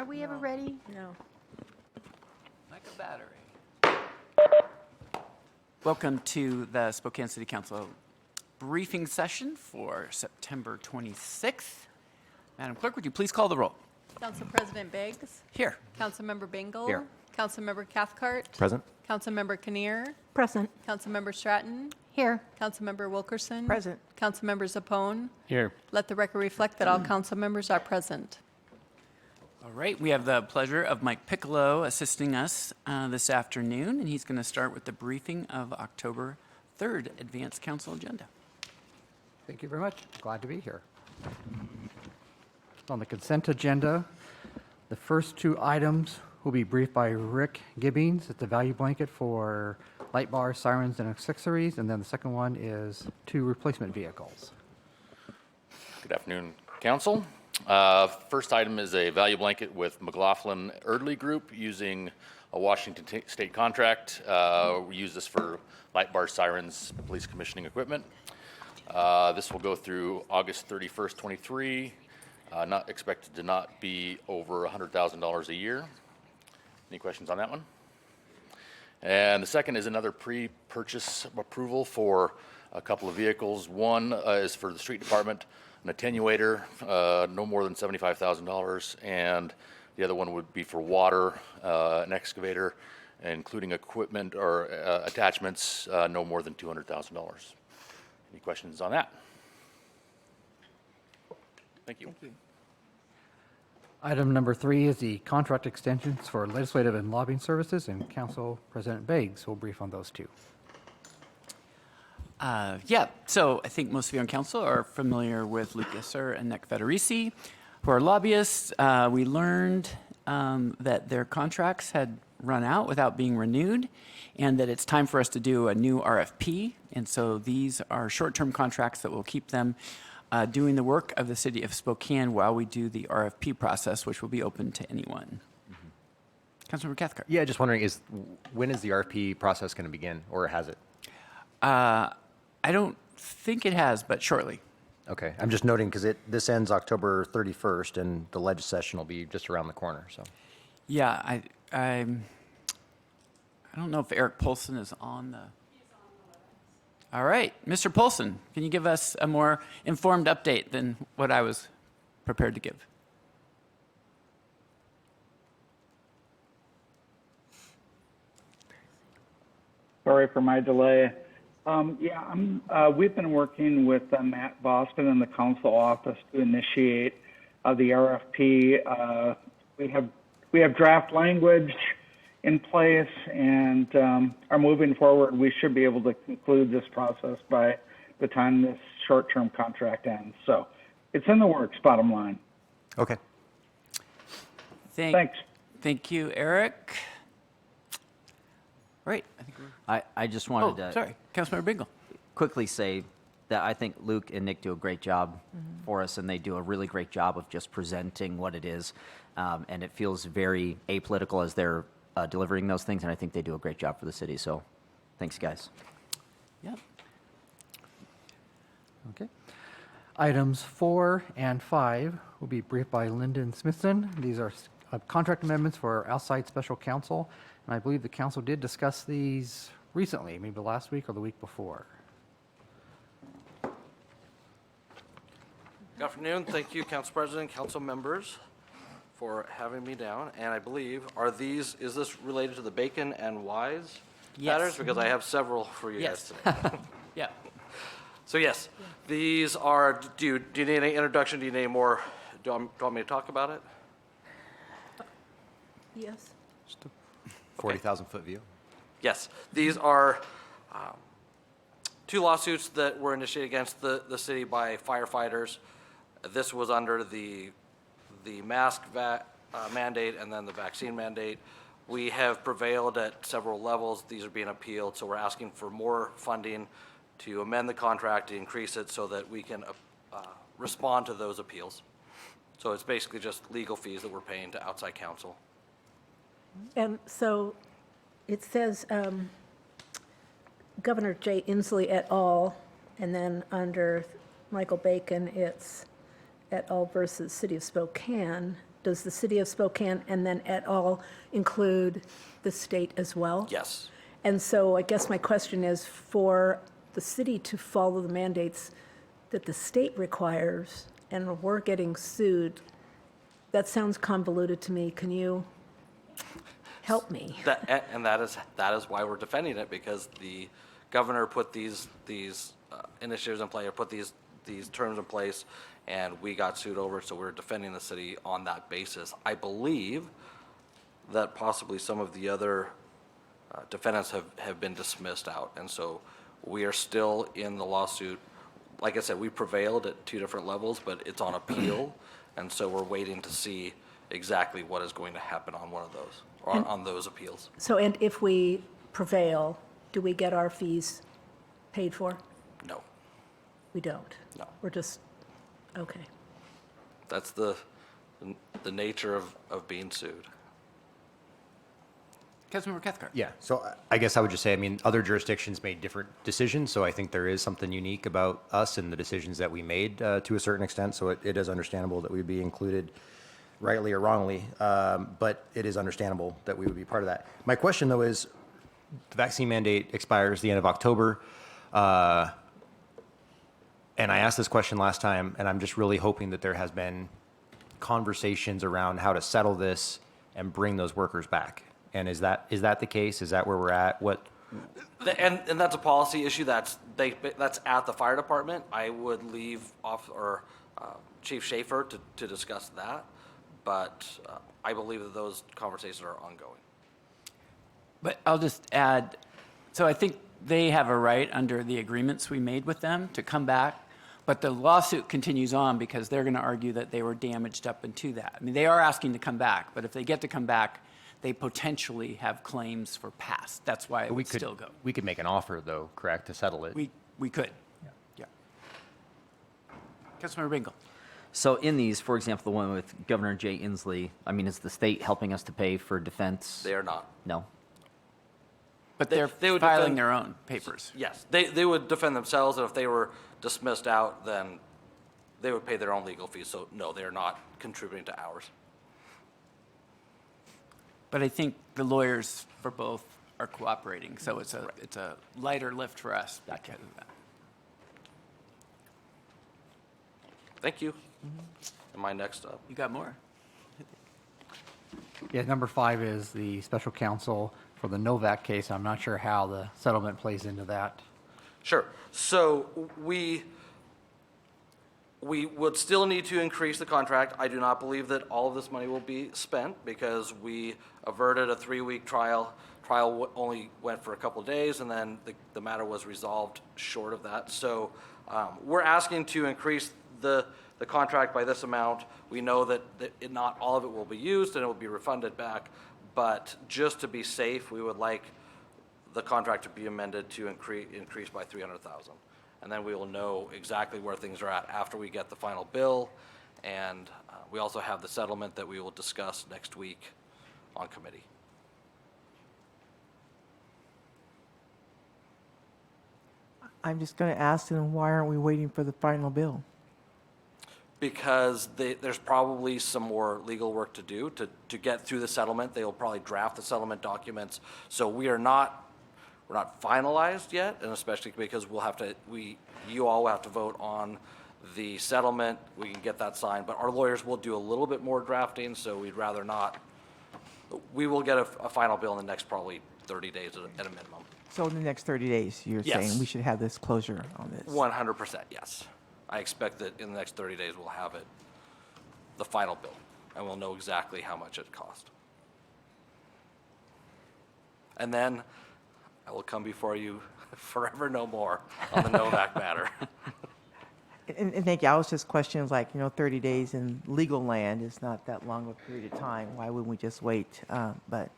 Are we ever ready? No. Like a battery. Welcome to the Spokane City Council briefing session for September 26th. Madam Clerk, would you please call the roll? Council President Biggs. Here. Councilmember Bingle. Here. Councilmember Cathcart. Present. Councilmember Kinnear. Present. Councilmember Stratton. Here. Councilmember Wilkerson. Present. Councilmember Zapone. Here. Let the record reflect that all council members are present. All right, we have the pleasure of Mike Piccolo assisting us this afternoon, and he's going to start with the briefing of October 3rd Advanced Council Agenda. Thank you very much. Glad to be here. On the consent agenda, the first two items will be briefed by Rick Gibbings. It's a value blanket for light bars, sirens, and accessories. And then the second one is 2 replacement vehicles. Good afternoon, Council. First item is a value blanket with McLaughlin Erdley Group using a Washington State contract. We use this for light bar, sirens, police commissioning equipment. This will go through August 31st, 23. Not expected to not be over $100,000 a year. Any questions on that one? And the second is another pre-purchase approval for a couple of vehicles. One is for the street department, an attenuator, no more than $75,000, and the other one would be for water, an excavator, including equipment or attachments, no more than $200,000. Any questions on that? Thank you. Item number 3 is the contract extensions for legislative and lobbying services, and Council President Biggs will brief on those two. So I think most of you on council are familiar with Luke Isser and Nick Federici, who are lobbyists. We learned that their contracts had run out without being renewed, and that it's time for us to do a new RFP. And so these are short-term contracts that will keep them doing the work of the city of Spokane while we do the RFP process, which will be open to anyone. Councilmember Cathcart. Yeah, just wondering, when is the RFP process going to begin, or has it? I don't think it has, but shortly. Okay, I'm just noting because this ends October 31st, and the ledge session will be just around the corner. So, Yeah, I don't know if Eric Polson is on the. All right, Mr. Polson, can you give us a more informed update than what I was prepared to give? Sorry for my delay. We've been working with Matt Boston in the council office to initiate the RFP. We have draft language in place and are moving forward. We should be able to conclude this process by the time this short-term contract ends. So it's in the works, bottom line. okay. Thanks. Thank you, Eric. Right. I think I just wanted Oh, to sorry, Councilmember Bingle. quickly say that I think Luke and Nick do a great job for us, and they do a really great job of just presenting what it is. And it feels very apolitical as they're delivering those things, and I think they do a great job for the city. So thanks, guys. Yeah. Okay. Items 4 and 5 will be briefed by Lyndon Smithson. These are contract amendments for outside special counsel, and I believe the council did discuss these recently, maybe last week or the week before. Good afternoon. Thank you, Council President, council members, for having me down. And I believe, is this related to the Bacon and Wise matters? Because I have several for you Yes. guys today. Yeah. So yes, these are, do you need any introduction? Do you need any more? Do you want me to talk about it? Yes. 40,000-foot view. Yes, these are 2 lawsuits that were initiated against the city by firefighters. This was under the mask mandate and then the vaccine mandate. We have prevailed at several levels. These are being appealed, so we're asking for more funding to amend the contract to increase it so that we can respond to those appeals. So it's basically just legal fees that we're paying to outside counsel. And so it says Governor Jay Inslee et al., and then under Michael Bacon, it's et al. Versus City of Spokane. does the city of Spokane and then et al. Include the state as well? Yes. And so I guess my question is, for the city to follow the mandates that the state requires, and we're getting sued, that sounds convoluted to me. Can you help me? And that is why we're defending it, because the governor put these initiatives in play, or put these terms in place, and we got sued over it, so we're defending the city on that basis. I believe that possibly some of the other defendants have been dismissed out, and so we are still in the lawsuit. Like I said, we prevailed at 2 different levels, but it's on appeal, and so we're waiting to see exactly what is going to happen on one of those, or on those appeals. So, and if we prevail, do we get our fees paid for? No, We don't? No. We're just, okay. that's the nature of being sued. Councilmember Cathcart. Yeah, so I guess I would just say, I mean, other jurisdictions made different decisions, so I think there is something unique about us and the decisions that we made to a certain extent, so it is understandable that we'd be included, rightly or wrongly, but it is understandable that we would be part of that. My question, though, is the vaccine mandate expires the end of October, and I asked this question last time, and I'm just really hoping that there has been conversations around how to settle this and bring those workers back. And is that the case? Is that where we're at? What? And that's a policy issue. That's at the fire department. I would leave Chief Schaefer to discuss that, but I believe that those conversations are ongoing. But I'll just add, so I think they have a right under the agreements we made with them to come back, but the lawsuit continues on because they're going to argue that they were damaged up into that. I mean, they are asking to come back, but if they get to come back, they potentially have claims for past. That's why it would still go. We could make an offer, though, correct, to settle it? We could. Yeah. Councilmember Bingle. So in these, for example, the one with Governor Jay Inslee, I mean, is the state helping us to pay for defense? They are not. No. But they're they would filing defend- their own papers. Yes, they would defend themselves, and if they were dismissed out, then they would pay their own legal fees. So no, they are not contributing to ours. But I think the lawyers for both are cooperating, so it's a lighter lift for us because of that. Thank you. Am I next up? You got more? Yeah, number 5 is the special counsel for the Novak case. I'm not sure how the settlement plays into that. Sure. So we would still need to increase the contract. I do not believe that all of this money will be spent because we averted a 3-week trial. Trial only went for a couple of days, and then the matter was resolved short of that. So we're asking to increase the contract by this amount. We know that not all of it will be used and it will be refunded back, but just to be safe, we would like the contract to be amended to increase by $300,000. And then we will know exactly where things are at after we get the final bill. And we also have the settlement that we will discuss next week on committee. I'm just going to ask them, why aren't we waiting for the final bill? Because there's probably some more legal work to do to get through the settlement. They will probably draft the settlement documents. So we're not finalized yet, and especially because you all will have to vote on the settlement. We can get that signed, but our lawyers will do a little bit more drafting, so we'd rather not. We will get a final bill in the next probably 30 days at a minimum. So in the next 30 days, you're Yes. saying we should have this closure on this? 100%, yes. I expect that in the next 30 days, we'll have the final bill, and we'll know exactly how much it cost. And then I will come before you forever no more on the Novak matter. And thank you. I was just questioning, 30 days in legal land is not that long of a period of time. Why wouldn't we just wait? But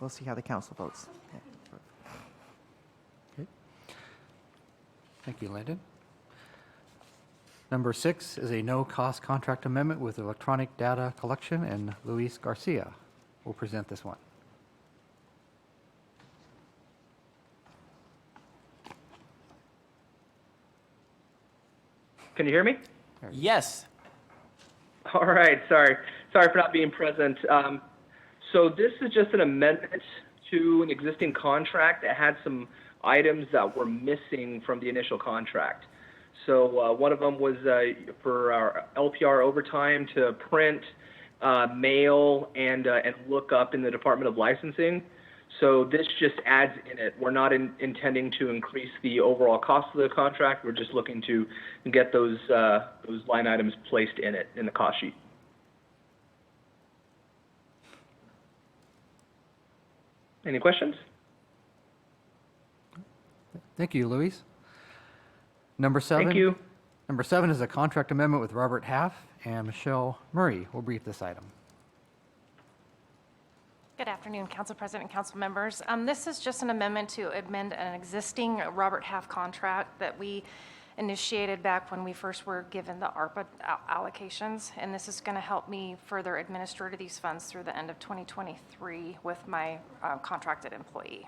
we'll see how the council votes. Okay. Thank you, Landon. Number 6 is a no-cost contract amendment with Electronic Data Collection, and Luis Garcia will present this one. Can you hear me? Yes. All right, sorry. Sorry for not being present. So this is just an amendment to an existing contract that had some items that were missing from the initial contract. So one of them was for our LPR overtime to print, mail, and look up in the Department of Licensing. So this just adds in it. We're not intending to increase the overall cost of the contract. We're just looking to get those line items placed in it in the cost sheet. Any questions? Thank you, Luis. Number 7. Thank you. Number 7 is a contract amendment with Robert Half, and Michelle Murray will brief this item. Good afternoon, Council President and council members. This is just an amendment to amend an existing Robert Half contract that we initiated back when we first were given the ARPA allocations. And this is going to help me further administer these funds through the end of 2023 with my contracted employee.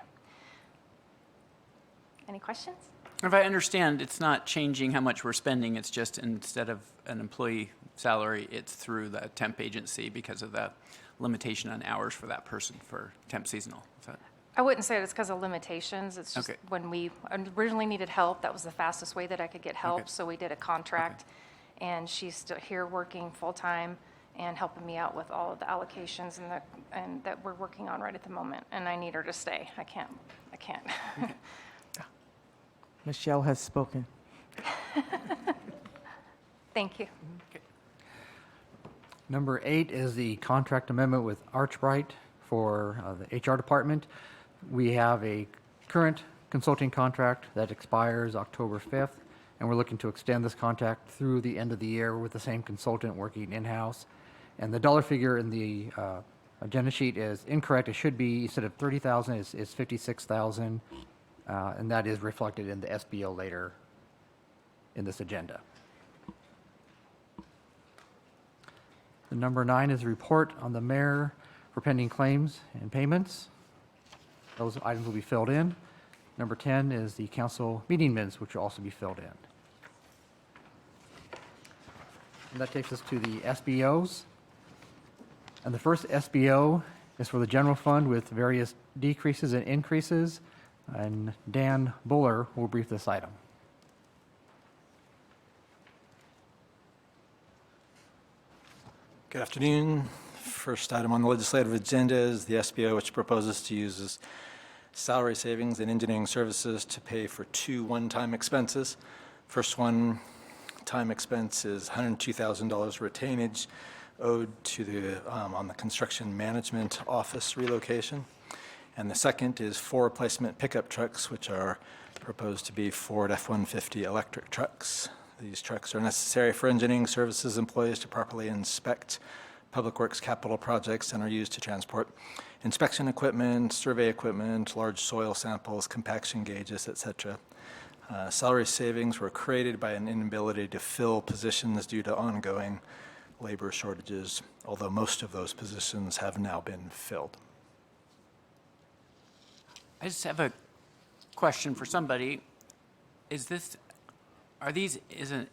Any questions? If I understand, it's not changing how much we're spending, it's just instead of an employee salary, it's through the temp agency because of the limitation on hours for that person for temp seasonal. Is that? I wouldn't say it's because of limitations. It's just Okay. when we originally needed help, that was the fastest way that I could get help. Okay. So we did a contract, and she's still here working full-time and helping me out with all of the allocations and that we're working on right at the moment. And I need her to stay. I can't. Michelle has spoken. Thank you. Number 8 is the contract amendment with Archbright for the HR department. We have a current consulting contract that expires October 5th, and we're looking to extend this contract through the end of the year with the same consultant working in-house. And the dollar figure in the agenda sheet is incorrect. It should be, instead of 30,000, is 56,000, and that is reflected in the SBO later in this agenda. The number 9 is a report on the mayor for pending claims and payments. Those items will be filled in. Number 10 is the council meeting minutes, which will also be filled in. And that takes us to the SBOs. And the first SBO is for the general fund with various decreases and increases. And Dan Buller will brief this item. Good afternoon. First item on the legislative agenda is the SBO, which proposes to use salary savings and engineering services to pay for 2 one-time expenses. First one-time expense is $102,000 retainage owed to the on the construction management office relocation. And the second is 4 replacement pickup trucks, which are proposed to be Ford F-150 electric trucks. These trucks are necessary for engineering services employees to properly inspect public works capital projects and are used to transport inspection equipment, survey equipment, large soil samples, compaction gauges, etc. Salary savings were created by an inability to fill positions due to ongoing labor shortages, although most of those positions have now been filled. I just have a question for somebody. Is it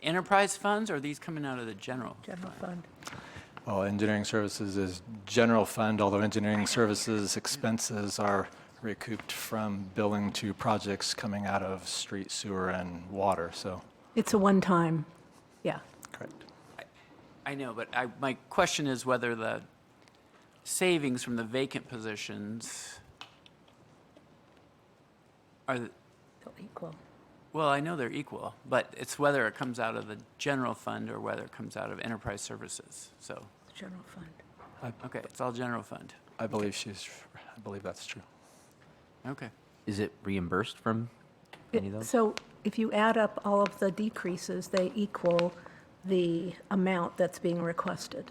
enterprise funds, or are these coming out of the general fund. Well, engineering services is general fund, although engineering services expenses are recouped from billing to projects coming out of street, sewer, and water, so. It's a one-time, yeah. Correct. I know, but my question is whether the savings from the vacant positions are, They'll equal. well, I know they're equal, but it's whether it comes out of the general fund or whether it comes out of enterprise services, so. General fund. Okay, it's all general fund. I believe that's true. Okay. Is it reimbursed from any of those? So if you add up all of the decreases, they equal the amount that's being requested.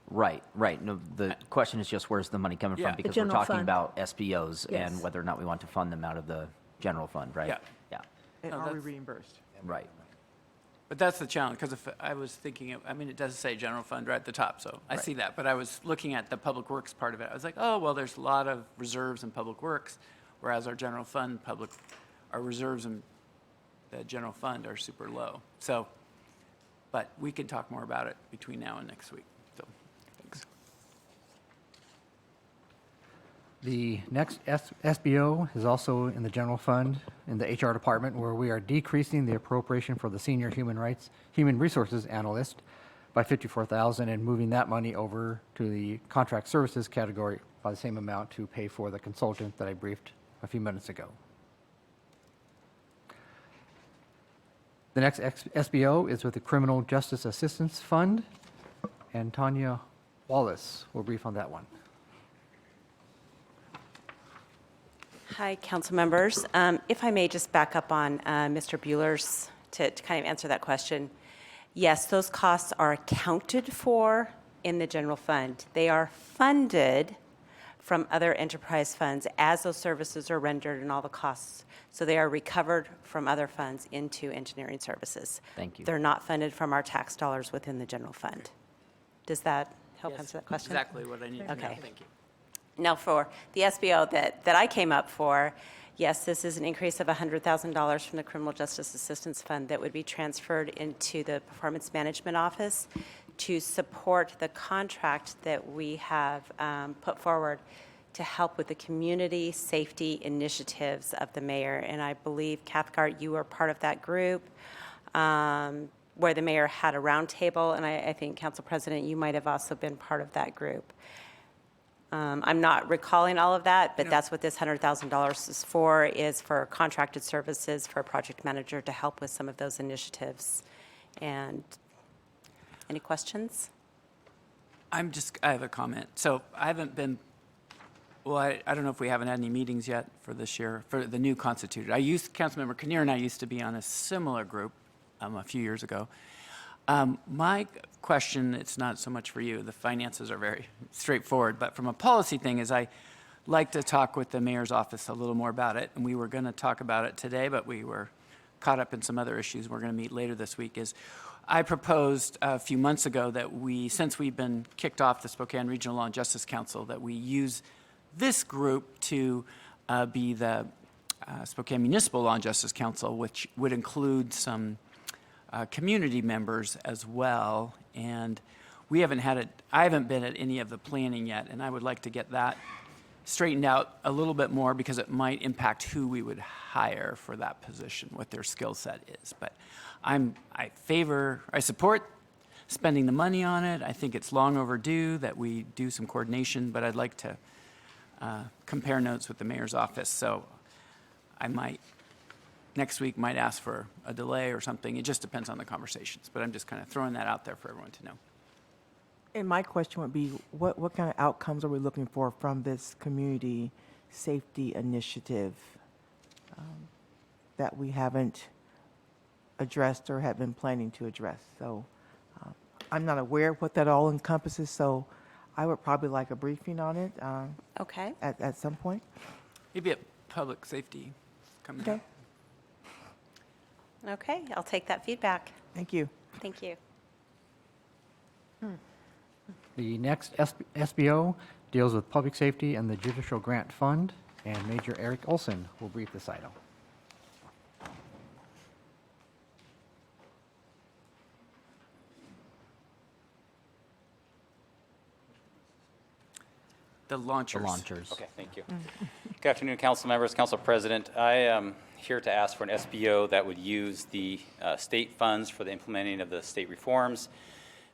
Right. No, the question is just where's the money coming Yeah. from? Because we're general talking fund. about SBOs Yes. and whether or not we want to fund them out of the general fund, right? Yeah. Yeah, And No, are we that's- reimbursed? right. But that's the challenge, because if I was thinking, it does say general fund right at the top, so I see that. But I was looking at the public works part of it. I was like, oh, well, there's a lot of reserves in public works, whereas our general fund our reserves in the general fund are super low. So, but we can talk more about it between now and next week. So, thanks. The next SBO is also in the general fund in the HR department, where we are decreasing the appropriation for the senior human resources analyst by $54,000 and moving that money over to the contract services category by the same amount to pay for the consultant that I briefed a few minutes ago. The next SBO is with the Criminal Justice Assistance Fund, and Tanya Wallace will brief on that one. Hi, council members. If I may just back up on Mr. Bueller's to kind of answer that question. Yes, those costs are accounted for in the general fund. They are funded from other enterprise funds as those services are rendered and all the costs. So they are recovered from other funds into engineering services. Thank you. They're not funded from our tax dollars within the general fund. Does that help answer that question? Exactly what I need to know. Okay. Thank you. Now, for the SBO that I came up for, yes, this is an increase of $100,000 from the Criminal Justice Assistance Fund that would be transferred into the Performance Management Office to support the contract that we have put forward to help with the community safety initiatives of the mayor. And I believe, Cathcart, you were part of that group where the mayor had a roundtable, and I think, Council President, you might have also been part of that group. I'm not recalling all of that, but that's what this $100,000 is for contracted services for a project manager to help with some of those initiatives. And any questions? I have a comment. So I haven't been, well, I don't know if we haven't had any meetings yet for this year, for the new constituted. Councilmember Kinnear and I used to be on a similar group a few years ago. My question, it's not so much for you, the finances are very straightforward, but from a policy thing is I like to talk with the mayor's office a little more about it, and we were going to talk about it today, but we were caught up in some other issues we're going to meet later this week, is I proposed a few months ago that since we've been kicked off the Spokane Regional Law and Justice Council, that we use this group to be the Spokane Municipal Law and Justice Council, which would include some community members as well, and I haven't been at any of the planning yet, and I would like to get that straightened out a little bit more because it might impact who we would hire for that position, what their skill set is. But I support spending the money on it. I think it's long overdue that we do some coordination, but I'd like to compare notes with the mayor's office, so I next week might ask for a delay or something. It just depends on the conversations, but I'm just kind of throwing that out there for everyone to know. And my question would be, what kind of outcomes are we looking for from this community safety initiative that we haven't addressed or have been planning to address? So I'm not aware of what that all encompasses, so I would probably like a briefing on it Okay. at some point. Maybe at public safety coming Okay. up. Okay, I'll take that feedback. Thank you. Thank you. The next SBO deals with public safety and the Judicial Grant Fund, and Major Eric Olson will brief this item. The launchers. The launchers. Okay, thank you. Good afternoon, council members, council president. I am here to ask for an SBO that would use the state funds for the implementing of the state reforms.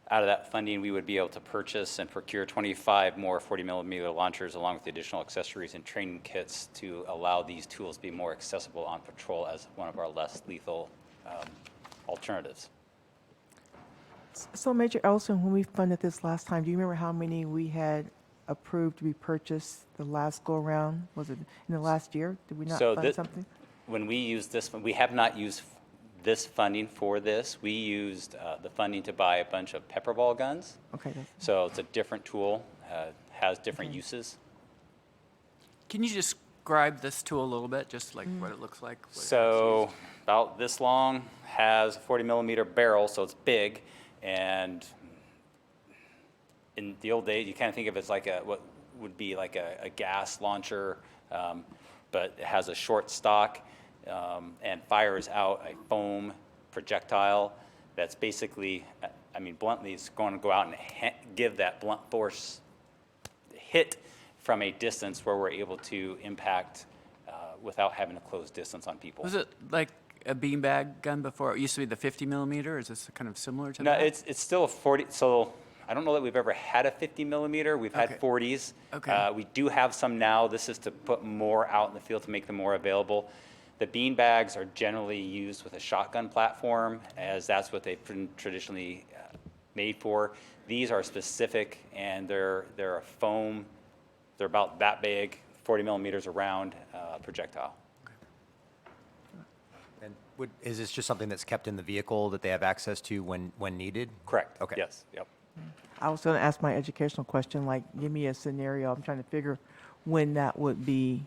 Out of that funding, we would be able to purchase and procure 25 more 40mm launchers along with the additional accessories and training kits to allow these tools to be more accessible on patrol as one of our less lethal alternatives. So Major Olson, when we funded this last time, do you remember how many we had approved to be purchased the last go around? Was it in the last year? Did we not fund something? When we used this, we have not used this funding for this. We used the funding to buy a bunch of pepper ball guns. Okay. So it's a different tool, has different uses. Can you describe this tool a little bit, just like what it looks like? So about this long, has a 40mm barrel, so it's big, and in the old days, you kind of think of it as like what would be like a gas launcher, but it has a short stock and fires out a foam projectile that's basically, bluntly, it's going to go out and give that blunt force hit from a distance where we're able to impact without having to close distance on people. Was it like a beanbag gun before? It used to be the 50 millimeter. Is this kind of similar to No, that? it's still a 40, so I don't know that we've ever had a 50 millimeter. We've had Okay. 40s. Okay. We do have some now. This is to put more out in the field to make them more available. The bean bags are generally used with a shotgun platform, as that's what they've been traditionally made for. These are specific, and they're a foam. They're about that big, 40 millimeters around projectile. And is this just something that's kept in the vehicle that they have access to when needed? Correct. Okay. Yes. Yep. I was going to ask my educational question, like, give me a scenario. I'm trying to figure when that would be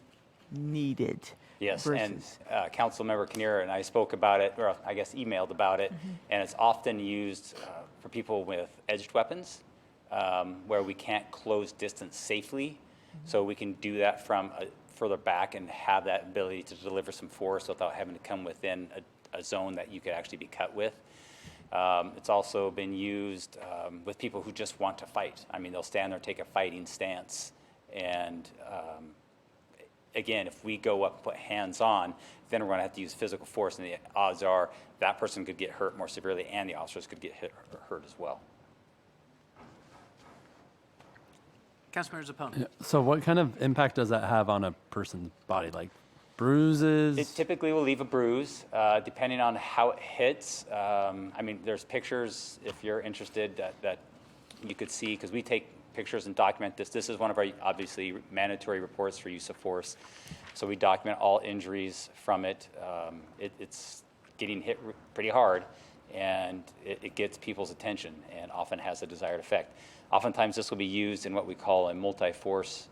needed. Yes, and versus- Councilmember Kinnear and I spoke about it, or I guess emailed about it, and it's often used for people with edged weapons, where we can't close distance safely. So we can do that from further back and have that ability to deliver some force without having to come within a zone that you could actually be cut with. It's also been used with people who just want to fight. I mean, they'll stand there, take a fighting stance, and again, if we go up and put hands on, then we're going to have to use physical force, and the odds are that person could get hurt more severely, and the officers could get hurt as well. Councilmember Zepone. So what kind of impact does that have on a person's body? Like bruises? It typically will leave a bruise, depending on how it hits. I mean, there's pictures, if you're interested, that you could see, because we take pictures and document this. This is one of our, obviously, mandatory reports for use of force. So we document all injuries from it. It's getting hit pretty hard, and it gets people's attention and often has a desired effect. Oftentimes, this will be used in what we call a multi-force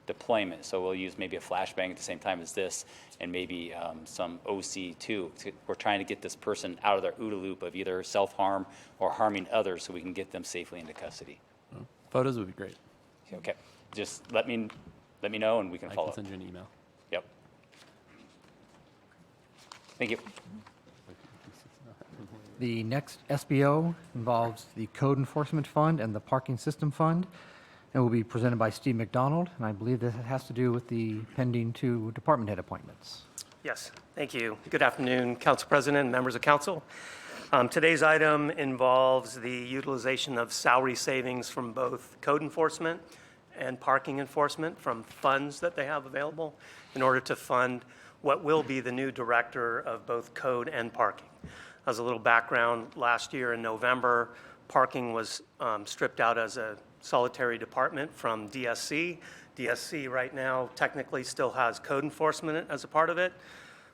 deployment. So we'll use maybe a flashbang at the same time as this, and maybe some OC too. We're trying to get this person out of their OODA loop of either self-harm or harming others, so we can get them safely into custody. Photos would be great. Okay, just let me know, and we can I follow can up. send you an email. Yep. Thank you. The next SBO involves the Code Enforcement Fund and the Parking System Fund, and will be presented by Steve McDonald, and I believe this has to do with the pending 2 department head appointments. Yes, thank you. Good afternoon, Council President and members of council. Today's item involves the utilization of salary savings from both code enforcement and parking enforcement from funds that they have available in order to fund what will be the new director of both code and parking. As a little background, last year in November, parking was stripped out as a solitary department from DSC. DSC right now technically still has code enforcement as a part of it.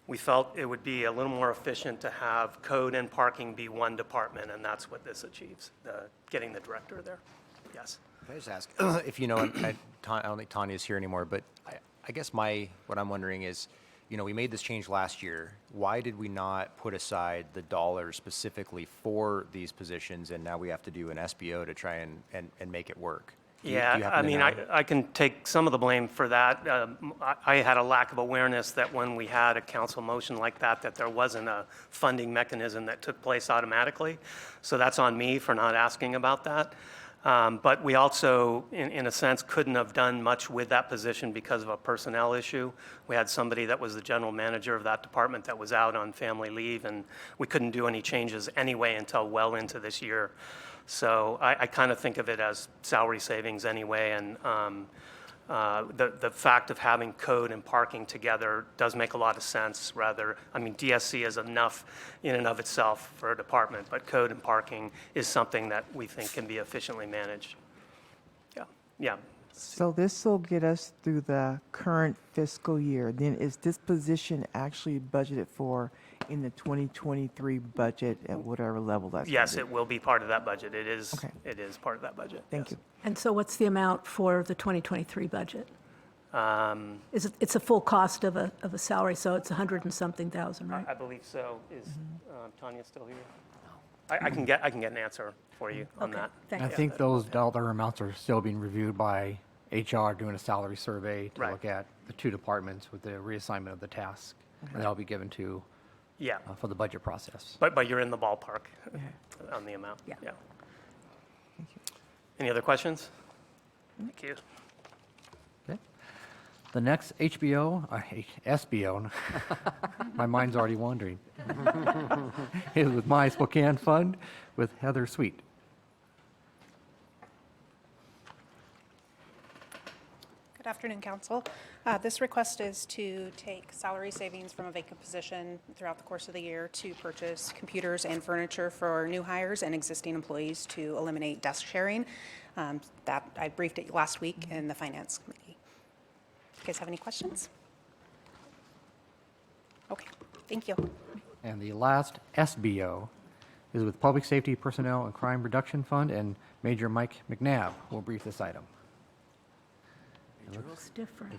We felt it would be a little more efficient to have code and parking be one department, and that's what this achieves, getting the director there. Yes. Can I just ask, if you know, I don't think Tanya's here anymore, but I guess what I'm wondering is, you know, we made this change last year. Why did we not put aside the dollars specifically for these positions, and now we have to do an SBO to try and make it work? Do you Yeah, happen I to mean, know? I can take some of the blame for that. I had a lack of awareness that when we had a council motion like that there wasn't a funding mechanism that took place automatically. So that's on me for not asking about that. But we also, in a sense, couldn't have done much with that position because of a personnel issue. We had somebody that was the general manager of that department that was out on family leave, and we couldn't do any changes anyway until well into this year. So I kind of think of it as salary savings anyway, and the fact of having code and parking together does make a lot of sense. I mean, DSC is enough in and of itself for a department, but code and parking is something that we think can be efficiently managed. Yeah. So this will get us through the current fiscal year. Then is this position actually budgeted for in the 2023 budget at whatever level that's? Yes, gonna be? it will be part of that budget. It is. Okay. It is part of that budget. Thank yes. And so what's the amount for the 2023 budget? It's a full cost of a salary, so it's 100 and something thousand, right? I believe so. Is Tanya still here? I can get an answer for you on Okay, that. thank I you. think those dollar amounts are still being reviewed by HR, doing a salary survey to Right. look at the 2 departments with the reassignment of the task. And that'll be given to, Yeah, for the budget process. but you're in the ballpark on the amount. Yeah. Any other questions? Thank you. The next SBO, my mind's already wandering, is with My Spokane Fund with Heather Sweet. Good afternoon, Council. This request is to take salary savings from a vacant position throughout the course of the year to purchase computers and furniture for new hires and existing employees to eliminate desk sharing. That I briefed it last week in the Finance Committee. You guys have any questions? Okay, thank you. And the last SBO is with Public Safety Personnel and Crime Reduction Fund, and Major Mike McNabb will brief this item. Looks different.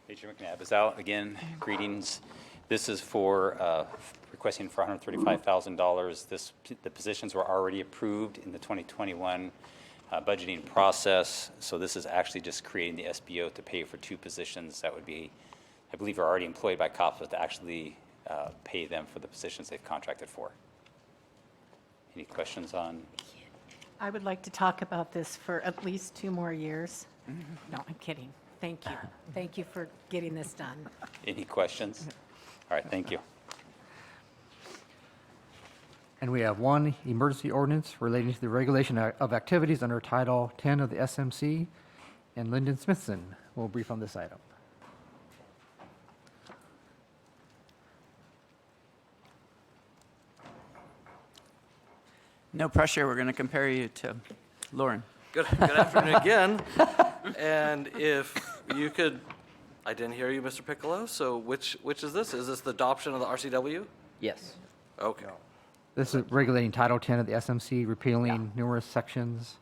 Major McNabb is out. Again, greetings. This is for requesting for $135,000. The positions were already approved in the 2021 budgeting process. So this is actually just creating the SBO to pay for 2 positions that would be, I believe, are already employed by cops, but to actually pay them for the positions they've contracted for. Any questions on? I would like to talk about this for at least 2 more years. No, I'm kidding. Thank you. Thank you for getting this done. Any questions? All right, thank you. And we have one emergency ordinance relating to the regulation of activities under Title 10 of the SMC, and Lyndon Smithson will brief on this item. No pressure. We're going to compare you to Lauren. Good afternoon again. And if you could, I didn't hear you, Mr. Piccolo, so which is this? Is this the adoption of the RCW? Yes. Okay. This is regulating Title 10 of the SMC, repealing numerous sections.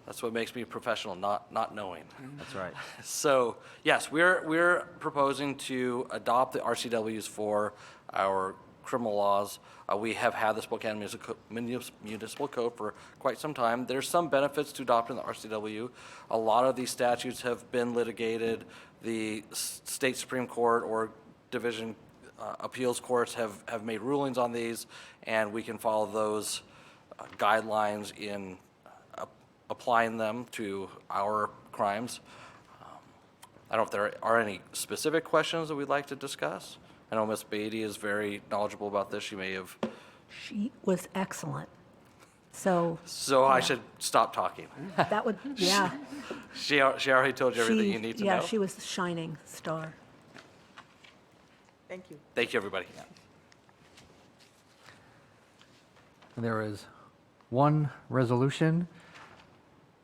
That's what makes me a professional, not knowing. That's right. So, yes, we're proposing to adopt the RCWs for our criminal laws. We have had the Spokane Municipal Code for quite some time. There's some benefits to adopting the RCW. A lot of these statutes have been litigated. The state Supreme Court or division appeals courts have made rulings on these, and we can follow those guidelines in applying them to our crimes. I don't know if there are any specific questions that we'd like to discuss. I know Ms. Beatty is very knowledgeable about this. She may have. She was excellent. So I should stop talking. that would, yeah. She already told you everything you need to know. Yeah, she was the shining star. Thank you. Thank you, everybody. And there is one resolution,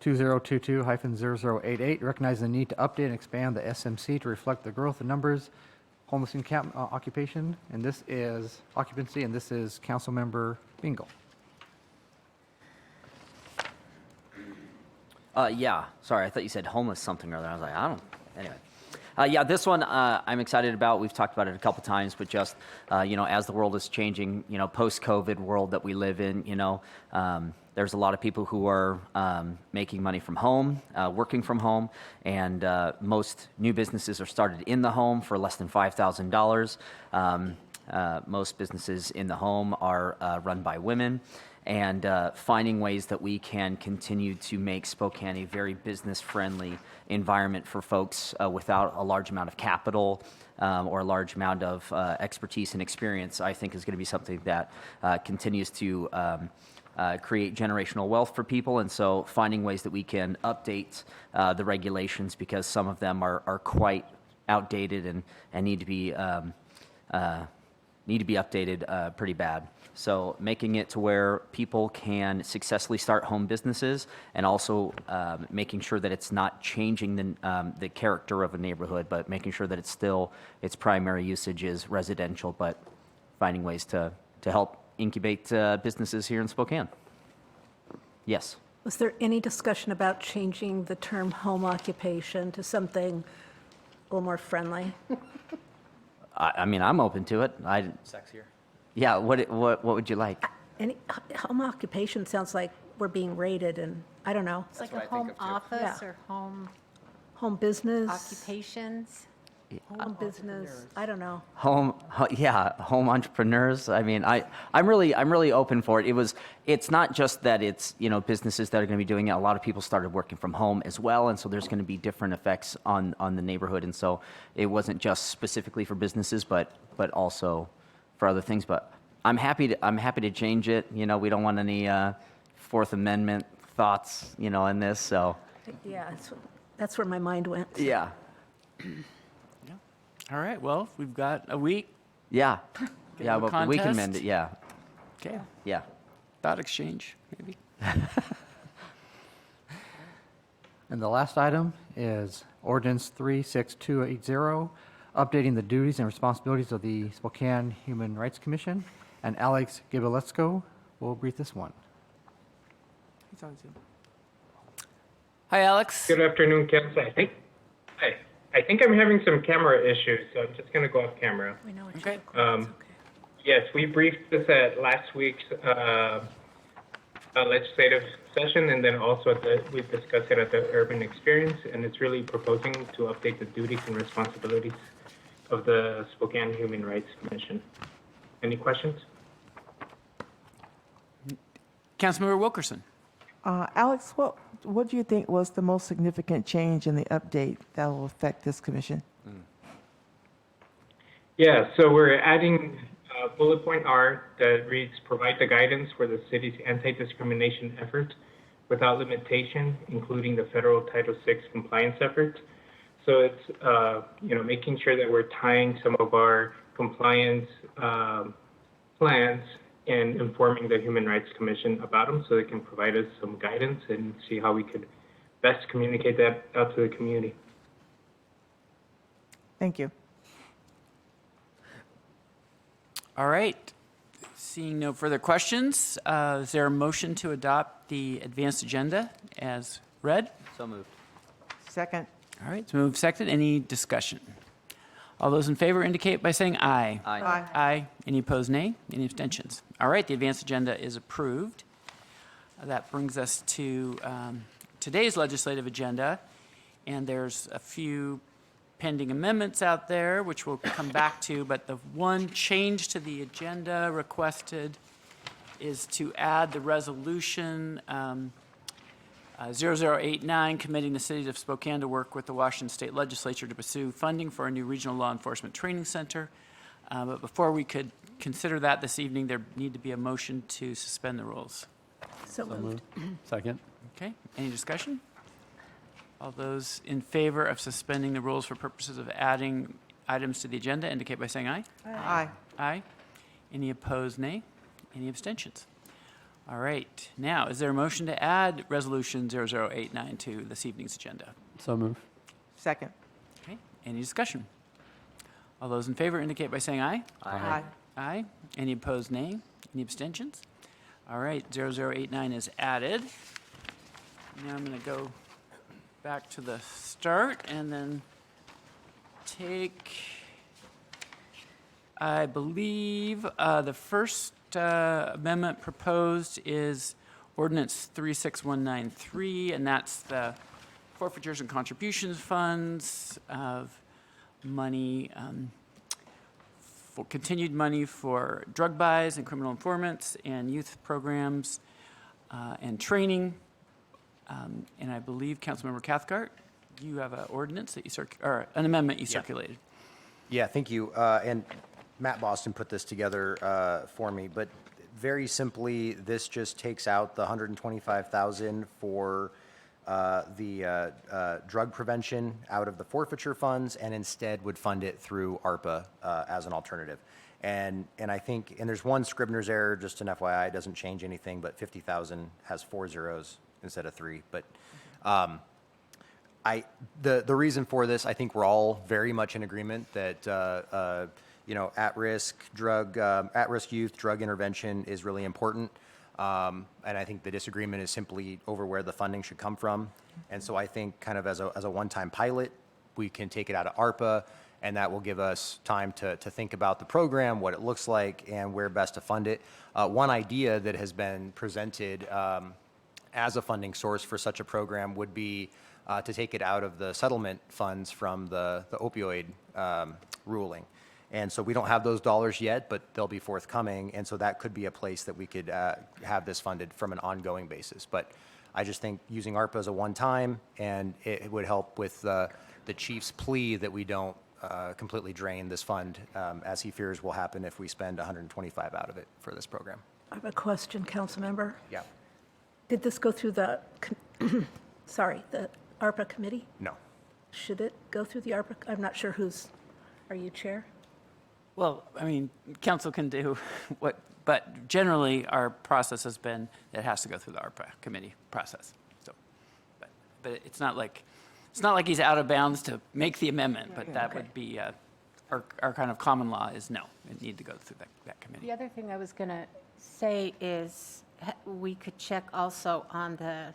2022-0088, recognizing the need to update and expand the SMC to reflect the growth in numbers, homeless occupation, and this is occupancy, and this is Councilmember Bingle. Yeah, sorry, I thought you said homeless something or other. I was like, I don't, anyway. Yeah, this one I'm excited about. We've talked about it a couple times, but just, as the world is changing, post-COVID world that we live in, there's a lot of people who are making money from home, working from home, and most new businesses are started in the home for less than $5,000. Most businesses in the home are run by women, and finding ways that we can continue to make Spokane a very business-friendly environment for folks without a large amount of capital or a large amount of expertise and experience, I think is going to be something that continues to create generational wealth for people. And so finding ways that we can update the regulations, because some of them are quite outdated and need to be updated pretty bad. So making it to where people can successfully start home businesses, and also making sure that it's not changing the character of a neighborhood, but making sure that it's still, its primary usage is residential, but finding ways to help incubate businesses here in Spokane. Yes. Was there any discussion about changing the term home occupation to something a little more friendly? I mean, I'm open to it. Sexier? Yeah, what would you like? Any home occupation sounds like we're being rated, and I don't know. It's like a home office or home business. occupations. Home business, I don't know. home entrepreneurs. I mean, I'm really open for it. It's not just that it's, businesses that are going to be doing it. A lot of people started working from home as well, and so there's going to be different effects on the neighborhood. And so it wasn't just specifically for businesses, but also for other things. But I'm happy to change it. We don't want any Fourth Amendment thoughts, in this. So Yeah, that's where my mind went. yeah. All right, well, we've got a week. Yeah. Get Yeah, a but we can contest. mend it. Yeah. Okay, Yeah. thought exchange, maybe. And the last item is ordinance 36280, updating the duties and responsibilities of the Spokane Human Rights Commission. And Alex Gibilesko will brief this one. He's on Zoom. Hi, Alex. Good afternoon, Council. I think I'm having some camera issues, so I'm just going to go off camera. We know Okay. Yes, we briefed this at last week's legislative session, and then also we discussed it at the Urban Experience, and it's really proposing to update the duties and responsibilities of the Spokane Human Rights Commission. Any questions? Councilmember Wilkerson. Alex, what do you think was the most significant change in the update that will affect this commission? Yeah, so we're adding bullet point R that reads, provide the guidance for the city's anti-discrimination efforts without limitation, including the federal Title VI compliance efforts. So it's, making sure that we're tying some of our compliance plans and informing the Human Rights Commission about them so they can provide us some guidance and see how we could best communicate that out to the community. Thank you. All right. Seeing no further questions, is there a motion to adopt the advanced agenda as read? So moved. Second. All right, it's moved second. Any discussion? All those in favor indicate by saying aye. Aye. Aye. Aye. Any opposed, nay? Any abstentions? All right, the advanced agenda is approved. That brings us to today's legislative agenda, and there's a few pending amendments out there, which we'll come back to, but the one change to the agenda requested is to add the resolution 0089, committing the city of Spokane to work with the Washington State Legislature to pursue funding for a new regional law enforcement training center. But before we could consider that this evening, there need to be a motion to suspend the rules. So moved. Second. Okay, any discussion? All those in favor of suspending the rules for purposes of adding items to the agenda indicate by saying aye. Aye. Aye. Any opposed, nay? Any abstentions? All right, now, is there a motion to add Resolution 0089 to this evening's agenda? So move. Second. Okay, any discussion? All those in favor indicate by saying aye. Aye. Aye. Any opposed, nay? Any abstentions? All right, 0089 is added. Now I'm going to go back to the start and then take, I believe, the first amendment proposed is Ordinance 36193, and that's the forfeitures and contributions funds of money, for continued money for drug buys and criminal informants and youth programs and training. And I believe, Councilmember Cathcart, you have an ordinance that you or an amendment you circulated. Yeah, thank you. And Matt Boston put this together for me, but very simply, this just takes out the $125,000 for the drug prevention out of the forfeiture funds, and instead would fund it through ARPA as an alternative. And I think, and there's one Scribner's error, just an FYI, it doesn't change anything, but 50,000 has 4 zeros instead of 3. But the reason for this, I think we're all very much in agreement that at-risk youth drug intervention is really important. And I think the disagreement is simply over where the funding should come from. And so I think kind of as a one-time pilot, we can take it out of ARPA, and that will give us time to think about the program, what it looks like, and where best to fund it. One idea that has been presented as a funding source for such a program would be to take it out of the settlement funds from the opioid ruling. And so we don't have those dollars yet, but they'll be forthcoming. And so that could be a place that we could have this funded from an ongoing basis. But I just think using ARPA as a one-time, and it would help with the chief's plea that we don't completely drain this fund, as he fears will happen if we spend 125 out of it for this program. I have a question, Councilmember. Yeah. Did this go through the, the ARPA committee? No. Should it go through the ARPA? I'm not sure who's, are you chair? Well, I mean, council can do what, but generally our process has been that it has to go through the ARPA committee process. So, but it's not like he's out of bounds to make the amendment, but that would be our kind of common law is no, it need to go through that committee. The other thing I was going to say is we could check also on the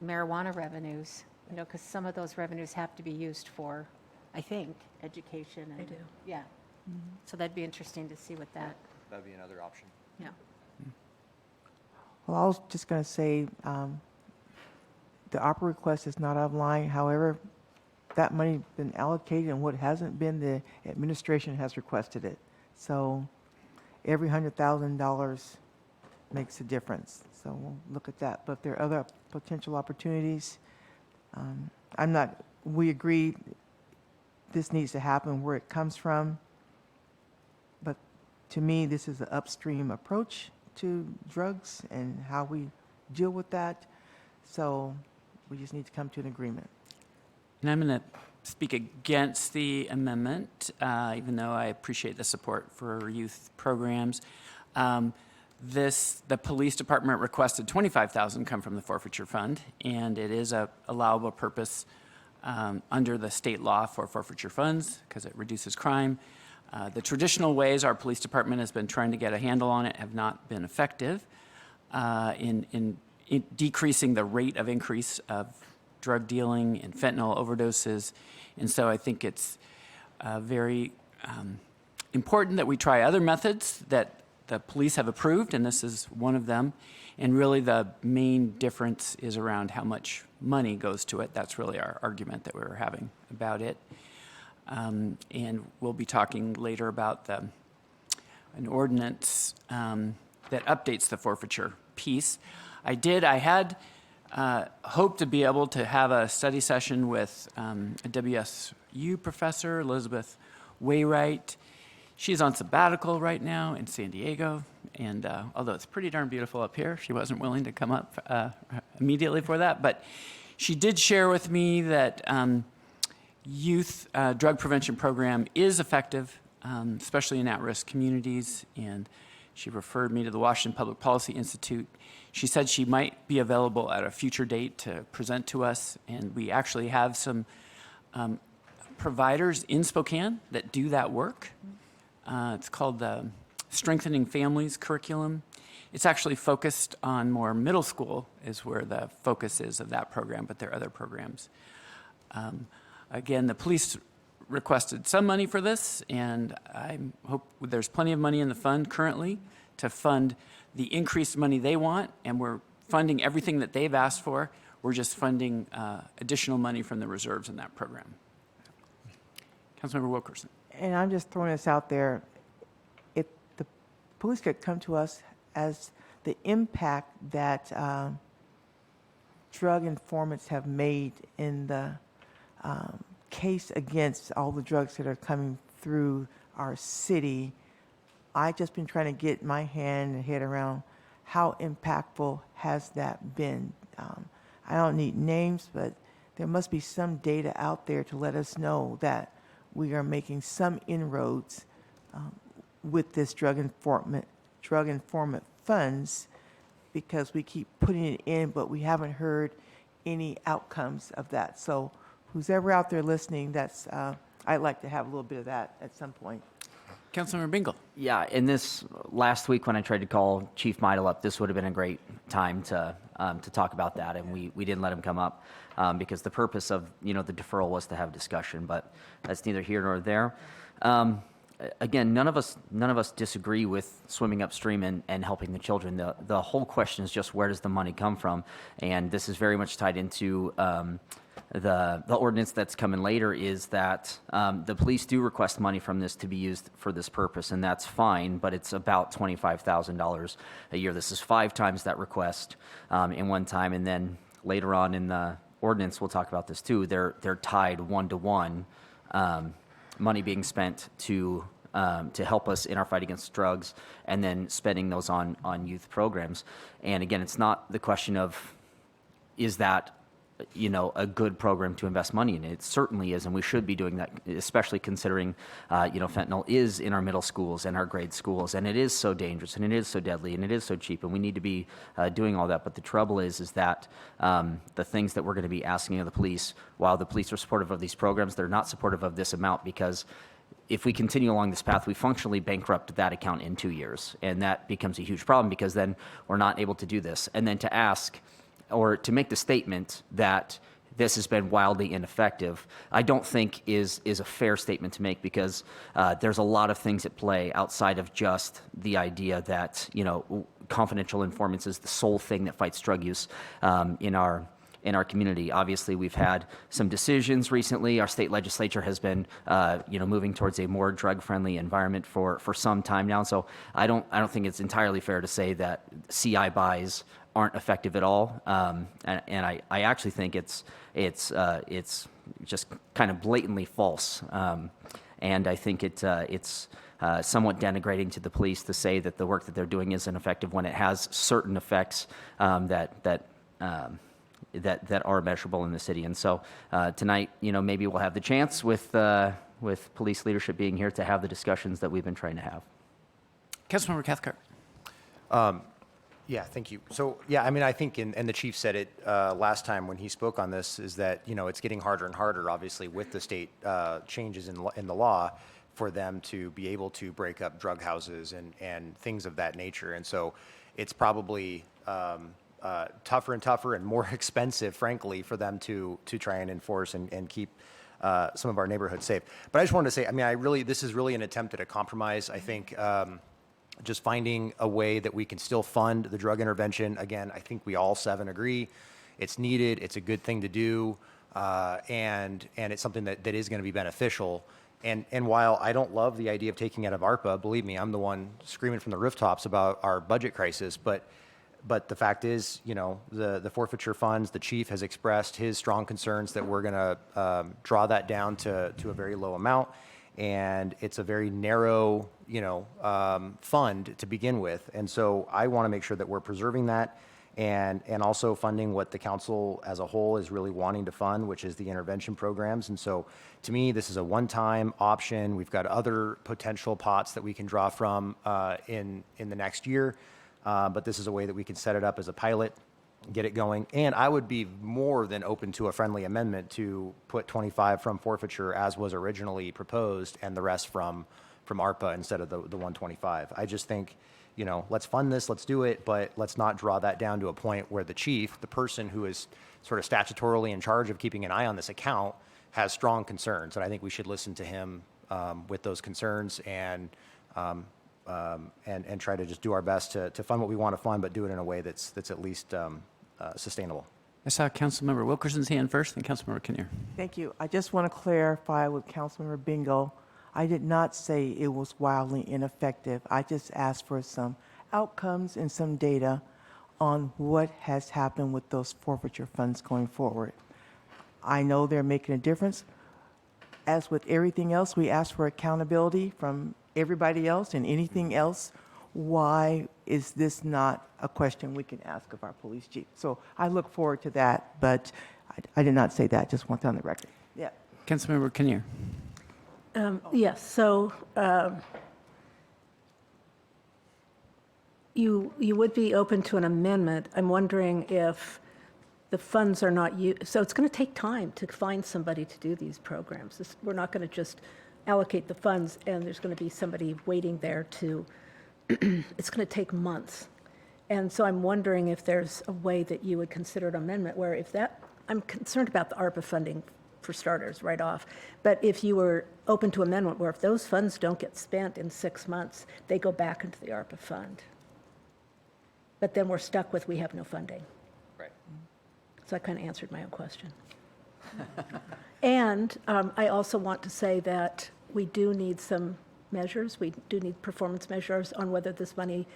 marijuana revenues, because some of those revenues have to be used for, I think, education. They do. Yeah. So that'd be interesting to see what that, That'd be another option. yeah. Well, I was just going to say, the ARPA request is not out of line. However, that money been allocated, and what hasn't been, the administration has requested it. So every $100,000 makes a difference. So we'll look at that. But if there are other potential opportunities, we agree this needs to happen where it comes from. But to me, this is an upstream approach to drugs and how we deal with that. So we just need to come to an agreement. And I'm going to speak against the amendment, even though I appreciate the support for youth programs. The police department requested $25,000 come from the forfeiture fund, and it is a allowable purpose under the state law for forfeiture funds because it reduces crime. The traditional ways our police department has been trying to get a handle on it have not been effective in decreasing the rate of increase of drug dealing and fentanyl overdoses. And so I think it's very important that we try other methods that the police have approved, and this is one of them. And really the main difference is around how much money goes to it. That's really our argument that we were having about it. And we'll be talking later about an ordinance that updates the forfeiture piece. I had hoped to be able to have a study session with a WSU professor, Elizabeth Wainwright. She's on sabbatical right now in San Diego, and although it's pretty darn beautiful up here, she wasn't willing to come up immediately for that. But she did share with me that youth drug prevention program is effective, especially in at-risk communities, and she referred me to the Washington Public Policy Institute. She said she might be available at a future date to present to us, and we actually have some providers in Spokane that do that work. It's called the Strengthening Families curriculum. It's actually focused on more middle school is where the focus is of that program, but there are other programs. Again, the police requested some money for this, and I hope there's plenty of money in the fund currently to fund the increased money they want, and we're funding everything that they've asked for. We're just funding additional money from the reserves in that program. Councilmember Wilkerson. And I'm just throwing this out there. If the police could come to us as the impact that drug informants have made in the case against all the drugs that are coming through our city, I've just been trying to get my hand and head around how impactful has that been. I don't need names, but there must be some data out there to let us know that we are making some inroads with this drug informant funds, because we keep putting it in, but we haven't heard any outcomes of that. So who's ever out there listening, I'd like to have a little bit of that at some point. Councilmember Bingle. Yeah, in this last week when I tried to call Chief Meidel up, this would have been a great time to talk about that, and we didn't let him come up because the purpose of the deferral was to have discussion, but that's neither here nor there. again, none of us disagree with swimming upstream and helping the children. The whole question is just where does the money come from? And this is very much tied into the ordinance that's coming later, is that the police do request money from this to be used for this purpose, and that's fine, but it's about $25,000 a year. This is 5 times that request in one time, and then later on in the ordinance, we'll talk about this too, they're tied 1-to-1, money being spent to help us in our fight against drugs, and then spending those on youth programs. And again, it's not the question of, is that, you know, a good program to invest money in? It certainly is, and we should be doing that, especially considering, you know, fentanyl is in our middle schools and our grade schools, and it is so dangerous, and it is so deadly, and it is so cheap, and we need to be doing all that. But the trouble is that the things that we're going to be asking of the police, while the police are supportive of these programs, they're not supportive of this amount, because if we continue along this path, we functionally bankrupt that account in 2 years, and that becomes a huge problem, because then we're not able to do this. And then to ask, or to make the statement that this has been wildly ineffective, I don't think is a fair statement to make, because there's a lot of things at play outside of just the idea that, you know, confidential informants is the sole thing that fights drug use in our community. Obviously, we've had some decisions recently. Our state legislature has been, you know, moving towards a more drug-friendly environment for some time now. So I don't think it's entirely fair to say that CI buys aren't effective at all. And I actually think it's just kind of blatantly false. And I think it's somewhat denigrating to the police to say that the work that they're doing isn't effective when it has certain effects that are measurable in the city. And so tonight, you know, maybe we'll have the chance with police leadership being here to have the discussions that we've been trying to have. Councilmember Cathcart. Yeah, thank you. So, yeah, I mean, I think, and the chief said it last time when he spoke on this, is that, you know, it's getting harder and harder, obviously, with the state changes in the law for them to be able to break up drug houses and things of that nature. And so it's probably tougher and tougher and more expensive, frankly, for them to try and enforce and keep some of our neighborhoods safe. But I just wanted to say, I mean, this is really an attempt at a compromise. I think just finding a way that we can still fund the drug intervention. Again, I think we all 7 agree it's needed, it's a good thing to do, and it's something that is going to be beneficial. And while I don't love the idea of taking out of ARPA, believe me, I'm the one screaming from the rooftops about our budget crisis, but the fact is, you know, the forfeiture funds, the chief has expressed his strong concerns that we're going to draw that down to a very low amount. And it's a very narrow, you know, fund to begin with. And so I want to make sure that we're preserving that and also funding what the council as a whole is really wanting to fund, which is the intervention programs. And so to me, this is a one-time option. We've got other potential pots that we can draw from in the next year. But this is a way that we can set it up as a pilot, get it going. And I would be more than open to a friendly amendment to put 25 from forfeiture as was originally proposed and the rest from ARPA instead of the 125. I just think, you know, let's fund this, let's do it, but let's not draw that down to a point where the chief, the person who is sort of statutorily in charge of keeping an eye on this account, has strong concerns. And I think we should listen to him with those concerns and try to just do our best to fund what we want to fund, but do it in a way that's at least sustainable. I saw Councilmember Wilkerson's hand first, and Councilmember Kinnear. Thank you. I just want to clarify with Councilmember Bingo. I did not say it was wildly ineffective. I just asked for some outcomes and some data on what has happened with those forfeiture funds going forward. I know they're making a difference. As with everything else, we ask for accountability from everybody else and anything else. Why is this not a question we can ask of our police chief? So I look forward to that, but I did not say that. Just want that on the record. Yeah. Councilmember Kinnear. Yes, so you would be open to an amendment. I'm wondering if the funds are not used. So it's going to take time to find somebody to do these programs. We're not going to just allocate the funds and there's going to be somebody waiting there to, it's going to take months. And so I'm wondering if there's a way that you would consider an amendment where if that, I'm concerned about the ARPA funding for starters, right off. But if you were open to amendment, where if those funds don't get spent in 6 months, they go back into the ARPA fund. But then we're stuck with, we have no funding. Right. So I kind of answered my own question. And I also want to say that we do need some measures. We do need performance measures on whether this money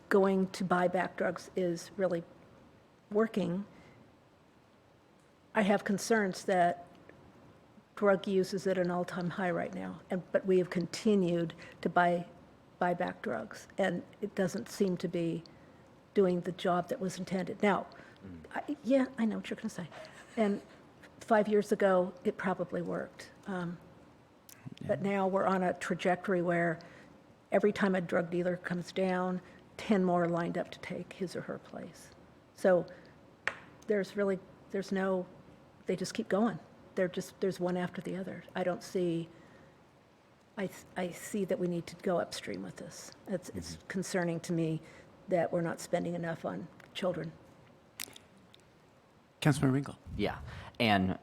going to buy back drugs is really working. I have concerns that drug use is at an all-time high right now, but we have continued to buy back drugs, and it doesn't seem to be doing the job that was intended. Now, I know what you're going to say. And 5 years ago, it probably worked. But now we're on a trajectory where every time a drug dealer comes down, 10 more are lined up to take his or her place. So there's no, they just keep going. There's one after the other. I don't see, I see that we need to go upstream with this. It's concerning to me that we're not spending enough on children. Councilmember Winkle. Yeah, and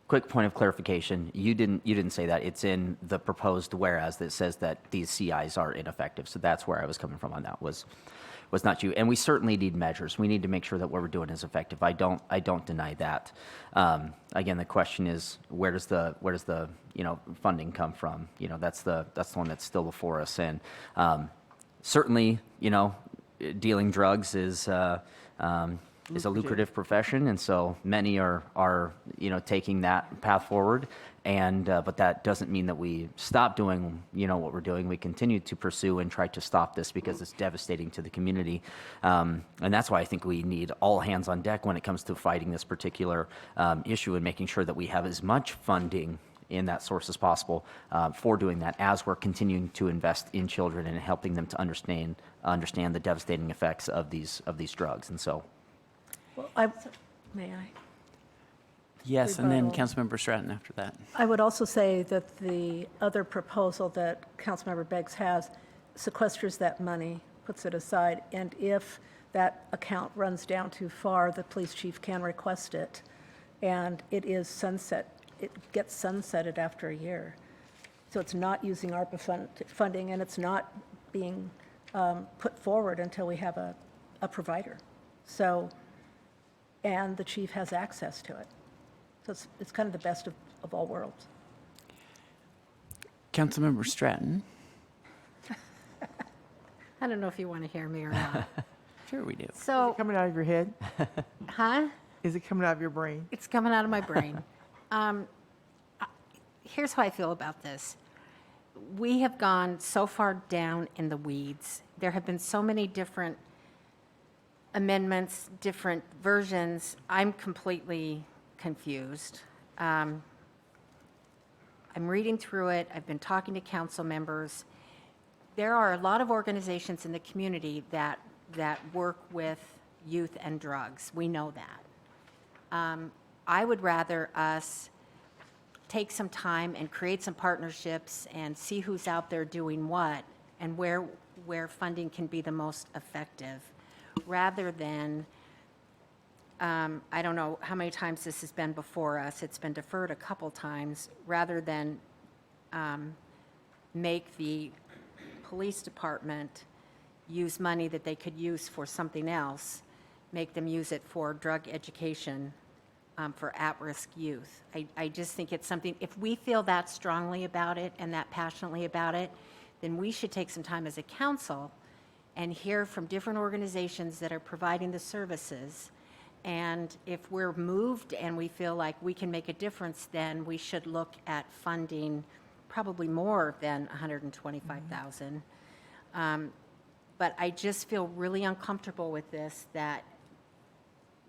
quick point of clarification, you didn't say that. It's in the proposed whereas that says that these CIs are ineffective. So that's where I was coming from on that, was not you. And we certainly need measures. We need to make sure that what we're doing is effective. I don't deny that. Again, the question is, where does the funding come from? That's the one that's still before us. And certainly, dealing drugs is a lucrative profession, and so many are taking that path forward. And but that doesn't mean that we stop doing what we're doing. We continue to pursue and try to stop this because it's devastating to the community, and that's why I think we need all hands on deck when it comes to fighting this particular issue and making sure that we have as much funding in that source as possible for doing that, as we're continuing to invest in children and helping them to understand the devastating effects of these drugs. And so. Well, may I? Yes, and then Rebuttal. Councilmember Stratton after that. I would also say that the other proposal that Councilmember Beggs has sequesters that money, puts it aside, and if that account runs down too far, the police chief can request it, and it gets sunsetted after a year. So it's not using ARPA funding, and it's not being put forward until we have a provider. So, and the chief has access to it. So it's kind of the best of all worlds. Councilmember Stratton. I don't know if you want to hear me or not. Sure we do. So, Is it coming out of your head? huh? Is it coming out of your brain? It's coming out of my brain. Here's how I feel about this. We have gone so far down in the weeds. There have been so many different amendments, different versions. I'm completely confused. I'm reading through it. I've been talking to council members. There are a lot of organizations in the community that work with youth and drugs. We know that. I would rather us take some time and create some partnerships and see who's out there doing what and where funding can be the most effective, rather than, I don't know how many times this has been before us, it's been deferred a couple times, rather than make the police department use money that they could use for something else, make them use it for drug education for at-risk youth. I just think it's something, if we feel that strongly about it and that passionately about it, then we should take some time as a council and hear from different organizations that are providing the services. And if we're moved and we feel like we can make a difference, then we should look at funding probably more than $125,000. But I just feel really uncomfortable with this, that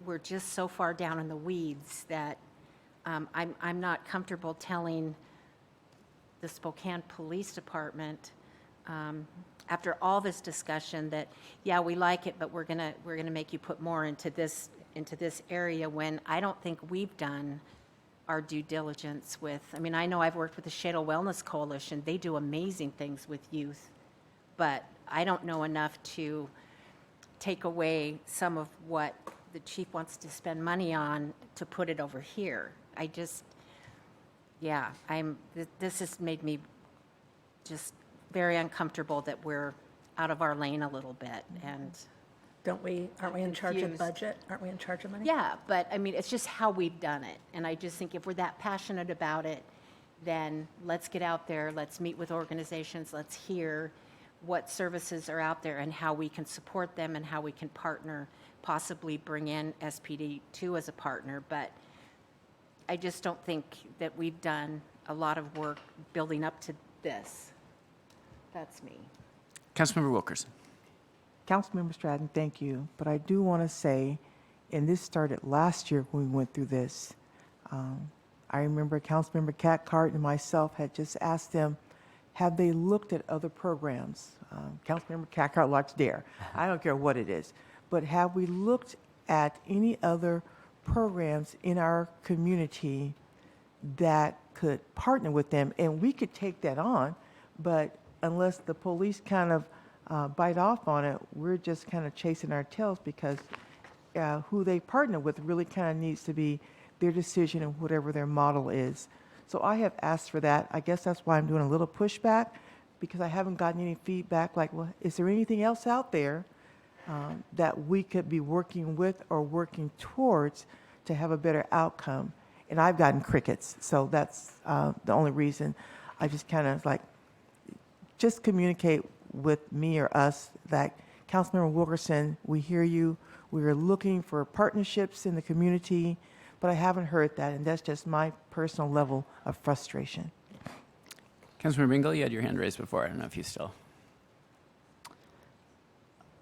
we're just so far down in the weeds that I'm not comfortable telling the Spokane Police Department, after all this discussion, that, yeah, we like it, but we're gonna make you put more into this area, when I don't think we've done our due diligence with. I mean, I know I've worked with the Shadle Wellness Coalition. They do amazing things with youth, but I don't know enough to take away some of what the chief wants to spend money on to put it over here. Yeah, this has made me just very uncomfortable that we're out of our lane a little bit, and Aren't we in charge of confused. budget? Aren't we in charge of money? yeah, but I mean, it's just how we've done it. And I just think if we're that passionate about it, then let's get out there, let's meet with organizations, let's hear what services are out there and how we can support them and how we can partner, possibly bring in SPD2 as a partner. But I just don't think that we've done a lot of work building up to this. That's me. Councilmember Wilkerson. Councilmember Stratton, thank you. But I do want to say, and this started last year when we went through this. I remember Councilmember Cathcart and myself had just asked them, have they looked at other programs? Councilmember Cathcart likes DARE. I don't care what it is. But have we looked at any other programs in our community that could partner with them? And we could take that on, but unless the police kind of bite off on it, we're just kind of chasing our tails, because who they partner with really kind of needs to be their decision and whatever their model is. So I have asked for that. I guess that's why I'm doing a little pushback, because I haven't gotten any feedback like, well, is there anything else out there that we could be working with or working towards to have a better outcome? And I've gotten crickets, so that's the only reason. I just kind of like, just communicate with me or us that, Councilmember Wilkerson, we hear you. We are looking for partnerships in the community, but I haven't heard that, and that's just my personal level of frustration. Councilmember Bingle, you had your hand raised before. I don't know if you still.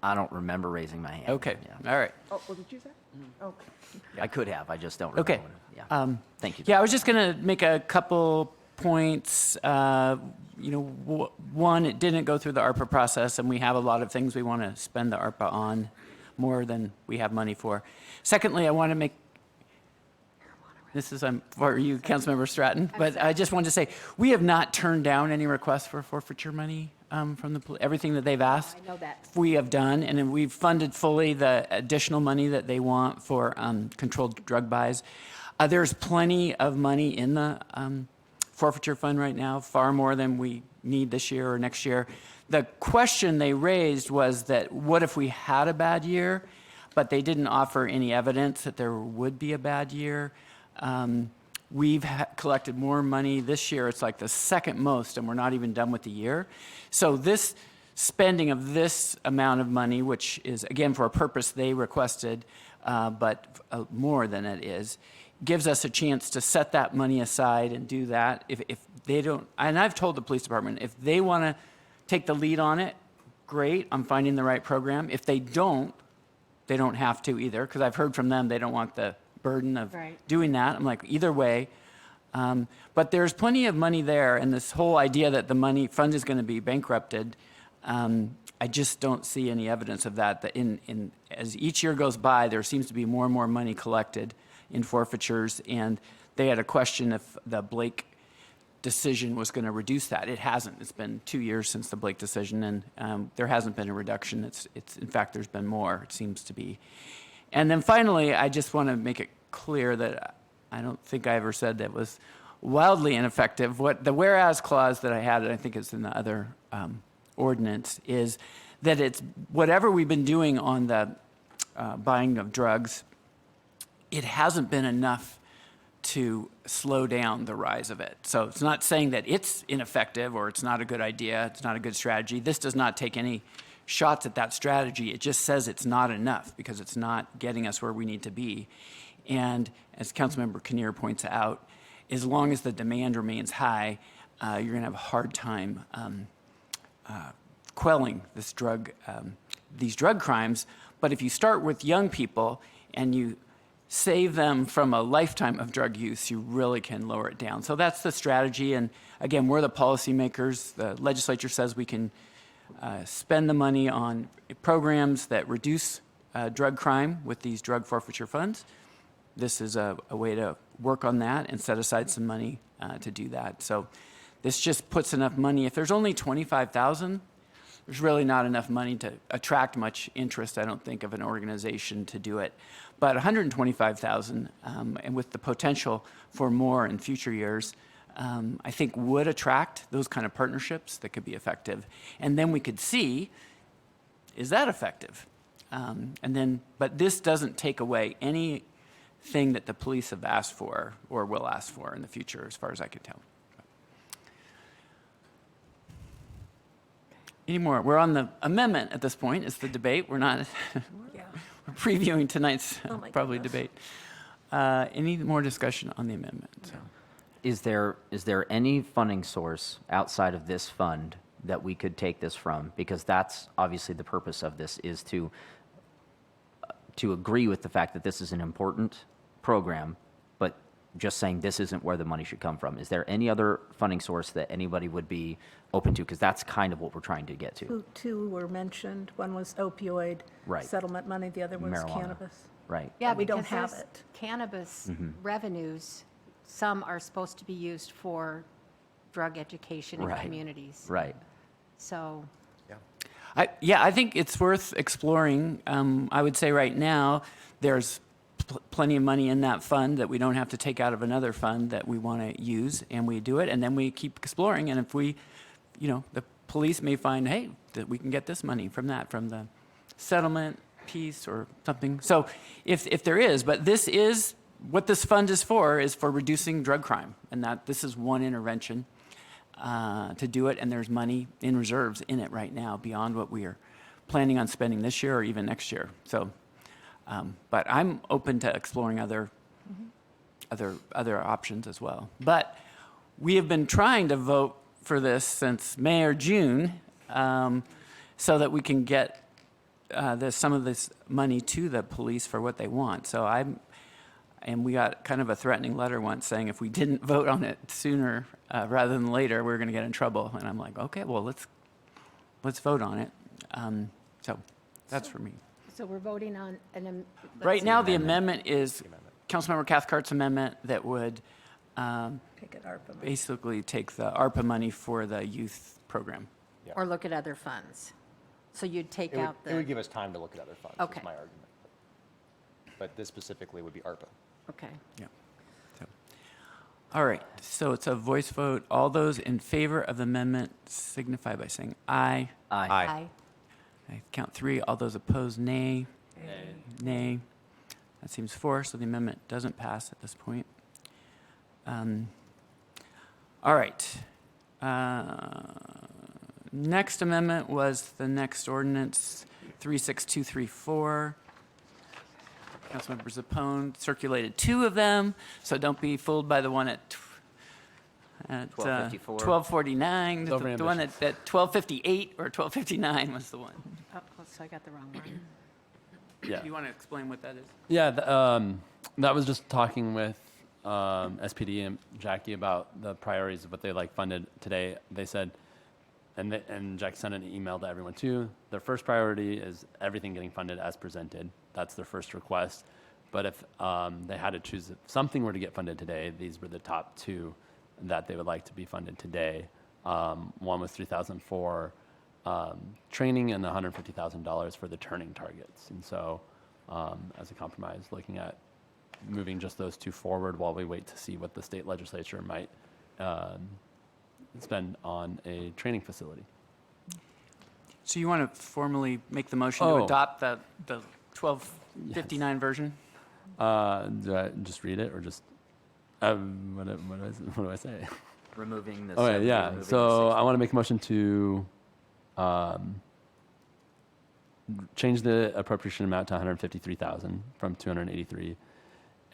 I don't remember raising my hand. Okay, Yeah. all right. Oh, did you say? Oh. I could have, I just don't remember. Okay. Yeah. Thank you. Yeah, I was just going to make a couple points. One, it didn't go through the ARPA process, and we have a lot of things we want to spend the ARPA on, more than we have money for. Secondly, I want to make, this is for you, Councilmember Stratton, but I just wanted to say, we have not turned down any requests for forfeiture money from the everything that they've asked. I know that. We have done, and then we've funded fully the additional money that they want for controlled drug buys. There's plenty of money in the forfeiture fund right now, far more than we need this year or next year. The question they raised was that, what if we had a bad year, but they didn't offer any evidence that there would be a bad year. We've collected more money this year. It's like the second most, and we're not even done with the year. So this spending of this amount of money, which is, again, for a purpose they requested, but more than it is, gives us a chance to set that money aside and do that. If they don't, and I've told the police department, if they want to take the lead on it, great, I'm finding the right program. If they don't have to either, because I've heard from them they don't want the burden of doing that. I'm like, either way. But there's plenty of money there, and this whole idea that the money fund is going to be bankrupted, I just don't see any evidence of that. That as each year goes by, there seems to be more and more money collected in forfeitures, and they had a question if the Blake decision was going to reduce that. It hasn't. It's been 2 years since the Blake decision, and there hasn't been a reduction. It's in fact, there's been more, it seems to be. And then finally, I just want to make it clear that I don't think I ever said that was wildly ineffective. What the whereas clause that I had, and I think it's in the other ordinance, is that it's whatever we've been doing on the buying of drugs, it hasn't been enough to slow down the rise of it. So it's not saying that it's ineffective or it's not a good idea, it's not a good strategy. This does not take any shots at that strategy. It just says it's not enough because it's not getting us where we need to be. And as Councilmember Kinnear points out, as long as the demand remains high, you're going to have a hard time quelling these drug crimes. But if you start with young people and you save them from a lifetime of drug use, you really can lower it down. So that's the strategy. And again, we're the policymakers. The legislature says we can spend the money on programs that reduce drug crime with these drug forfeiture funds. This is a way to work on that and set aside some money to do that. So this just puts enough money. If there's only $25,000, there's really not enough money to attract much interest, I don't think, of an organization to do it. But $125,000, and with the potential for more in future years, I think would attract those kind of partnerships that could be effective. And then we could see, is that effective? But this doesn't take away anything that the police have asked for or will ask for in the future, as far as I can tell. Any more? We're on the amendment at this point. It's the debate. We're not, we're previewing tonight's probably debate. Any more discussion on the amendment? So. Is there any funding source outside of this fund that we could take this from? Because that's obviously the purpose of this, is to agree with the fact that this is an important program, but just saying this isn't where the money should come from. Is there any other funding source that anybody would be open to? Because that's kind of what we're trying to get to. Two were mentioned. One was opioid Right. settlement money. The other was Marijuana. cannabis. Right. Yeah, We don't because have there's it. Cannabis Mhm. revenues, some are supposed to be used for drug education in Right. communities. Right. So, I think it's worth exploring. I would say right now, there's plenty of money in that fund that we don't have to take out of another fund that we want to use, and we do it, and then we keep exploring. And if we, the police may find, hey, that we can get this money from the settlement piece or something. So if there is, but this is, what this fund is for reducing drug crime, and that this is one intervention to do it, and there's money in reserves in it right now beyond what we are planning on spending this year or even next year. So, but I'm open to exploring other options as well. But we have been trying to vote for this since May or June, so that we can get some of this money to the police for what they want. So and we got kind of a threatening letter once saying if we didn't vote on it sooner rather than later, we were going to get in trouble. And I'm like, okay, well, let's vote on it. So that's for me. so we're voting on an. Right now, the amendment is Councilmember Cathcart's amendment that would Take it ARPA money. basically take the ARPA money for the youth program. Or look at other funds. So you'd take It would, out it would the, give us time to look at other funds, Okay. is my argument. But this specifically would be ARPA. okay. Yeah. So, all right. So it's a voice vote. All those in favor of the amendment signify by saying aye. Aye. I count three. All those opposed, nay. Nay. That seems four, so the amendment doesn't pass at this point. All right. Next amendment was the next ordinance, 36234. Councilmember Zepone circulated two of them, so don't be fooled by the one at 1254. 1249. It's The one at 1258 or 1259 was the one. Oh, so I got the wrong one. Yeah. Do you want to explain what that is? Yeah, that was just talking with SPD and Jackie about the priorities of what they like funded today. They said, and Jackie sent an email to everyone too. Their first priority is everything getting funded as presented. That's their first request. But if they had to choose, if something were to get funded today, these were the top two that they would like to be funded today. One was $3,000 for training and $150,000 for the turning targets. And so, as a compromise, looking at moving just those two forward while we wait to see what the state legislature might spend on a training facility. So you want to formally make the motion to Oh. adopt the 1259 version? Do I just read it or just, what do I say? Removing the. Oh, 70, yeah. removing the So 60. I want to make a motion to change the appropriation amount to 153,000 from 283,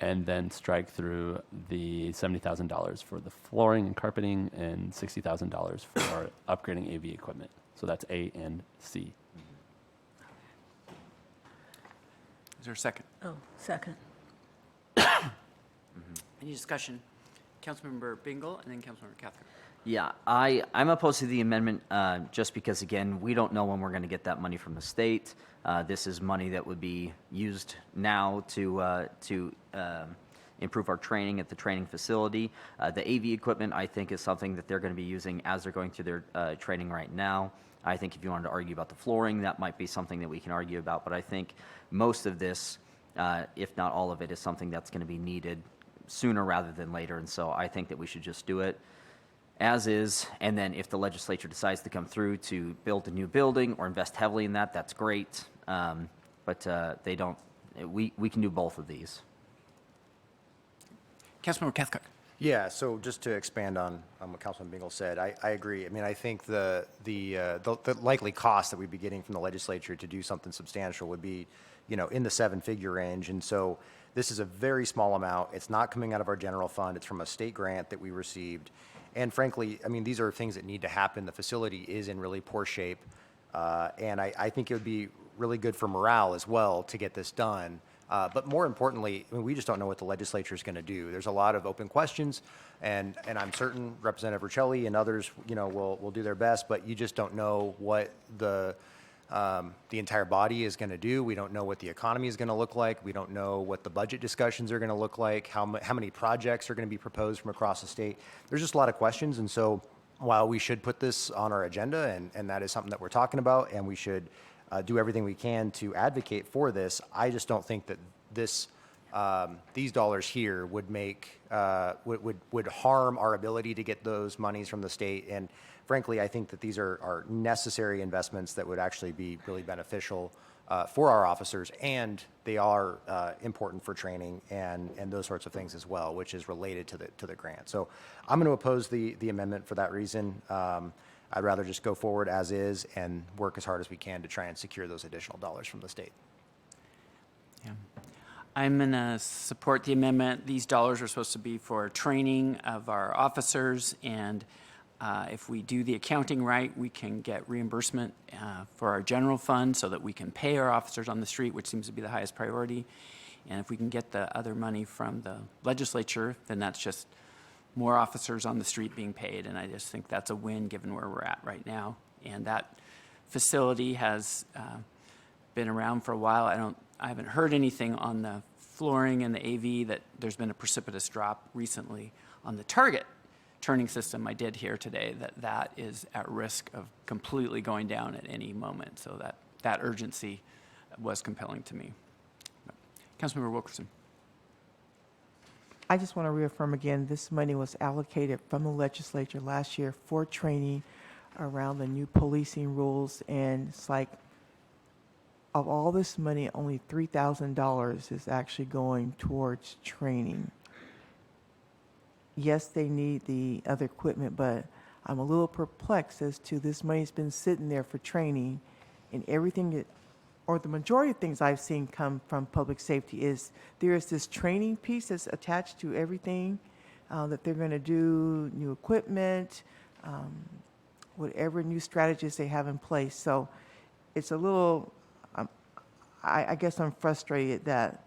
and then strike through the $70,000 for the flooring and carpeting and $60,000 for upgrading AV equipment. So that's A and C. Is there a second? Oh, second. Any discussion? Councilmember Bingle and then Councilmember Cathcart. Yeah, I'm opposed to the amendment just because, again, we don't know when we're going to get that money from the state. This is money that would be used now to improve our training at the training facility. The AV equipment, I think, is something that they're going to be using as they're going through their training right now. I think if you wanted to argue about the flooring, that might be something that we can argue about. But I think most of this, if not all of it, is something that's going to be needed sooner rather than later. And so I think that we should just do it as is. And then if the legislature decides to come through to build a new building or invest heavily in that, that's great. But they don't, we can do both of these. Councilmember Cathcart. Yeah, so just to expand on what Councilman Bingle said, I agree. I mean, I think the likely cost that we'd be getting from the legislature to do something substantial would be, in the 7-figure range. And so this is a very small amount. It's not coming out of our general fund. It's from a state grant that we received. And frankly, I mean, these are things that need to happen. The facility is in really poor shape. And I think it would be really good for morale as well to get this done. But more importantly, I mean, we just don't know what the legislature is going to do. There's a lot of open questions, and I'm certain Representative Riccelli and others, will do their best. But you just don't know what the entire body is going to do. We don't know what the economy is going to look like. We don't know what the budget discussions are going to look like. How many projects are going to be proposed from across the state? There's just a lot of questions, and so while we should put this on our agenda, and that is something that we're talking about, and we should do everything we can to advocate for this, I just don't think that these dollars here would make would harm our ability to get those monies from the state. And frankly, I think that these are necessary investments that would actually be really beneficial for our officers, and they are important for training and those sorts of things as well, which is related to the grant. So I'm going to oppose the amendment for that reason. I'd rather just go forward as is and work as hard as we can to try and secure those additional dollars from the state. Yeah. I'm going to support the amendment. These dollars are supposed to be for training of our officers, and if we do the accounting right, we can get reimbursement for our general fund so that we can pay our officers on the street, which seems to be the highest priority. And if we can get the other money from the legislature, then that's just more officers on the street being paid, and I just think that's a win given where we're at right now. And that facility has been around for a while. I haven't heard anything on the flooring and the AV that there's been a precipitous drop recently. On the target turning system, I did hear today that is at risk of completely going down at any moment. So that urgency was compelling to me. Councilmember Wilkerson. I just want to reaffirm again, this money was allocated from the legislature last year for training around the new policing rules. And it's like, of all this money, only $3,000 is actually going towards training. Yes, they need the other equipment, but I'm a little perplexed as to this money's been sitting there for training, and everything that, or the majority of things I've seen come from public safety is there is this training piece that's attached to everything that they're going to do, new equipment, whatever new strategies they have in place. So it's a little, I guess I'm frustrated that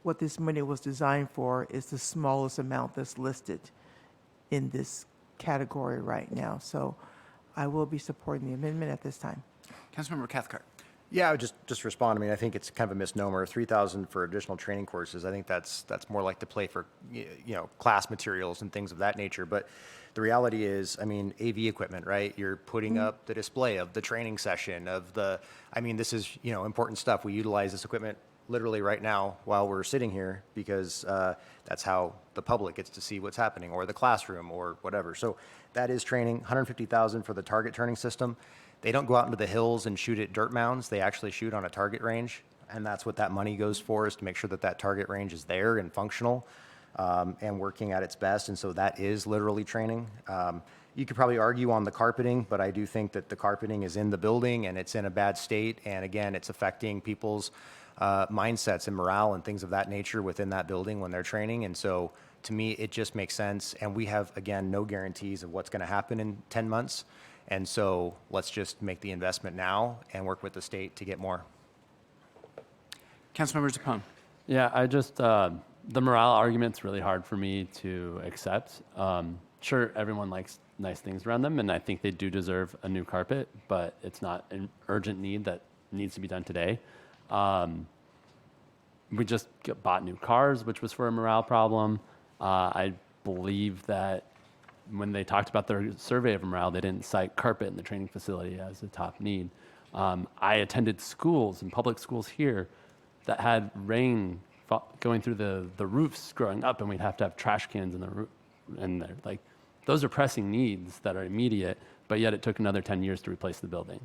what this money was designed for is the smallest amount that's listed in this category right now. So I will be supporting the amendment at this time. Councilmember Cathcart. Yeah, I would just respond. I mean, I think it's kind of a misnomer. 3,000 for additional training courses. I think that's more like to play for, class materials and things of that nature. But the reality is, I mean, AV equipment, right? You're putting up the display of the training session this is, important stuff. We utilize this equipment literally right now while we're sitting here because that's how the public gets to see what's happening, or the classroom or whatever. So that is training. 150,000 for the target turning system. They don't go out into the hills and shoot at dirt mounds. They actually shoot on a target range, and that's what that money goes for, is to make sure that that target range is there and functional and working at its best. And so that is literally training. You could probably argue on the carpeting, but I do think that the carpeting is in the building and it's in a bad state. And again, it's affecting people's mindsets and morale and things of that nature within that building when they're training. And so to me, it just makes sense. And we have, again, no guarantees of what's going to happen in 10 months. And so let's just make the investment now and work with the state to get more. Councilmember Zepone. Yeah, the morale argument's really hard for me to accept. Sure, everyone likes nice things around them, and I think they do deserve a new carpet, but it's not an urgent need that needs to be done today. We just bought new cars, which was for a morale problem. I believe that when they talked about their survey of morale, they didn't cite carpet in the training facility as a top need. I attended schools and public schools here that had rain going through the roofs growing up, and we'd have to have trash cans in the roof, and they're like, those are pressing needs that are immediate, but yet it took another 10 years to replace the building.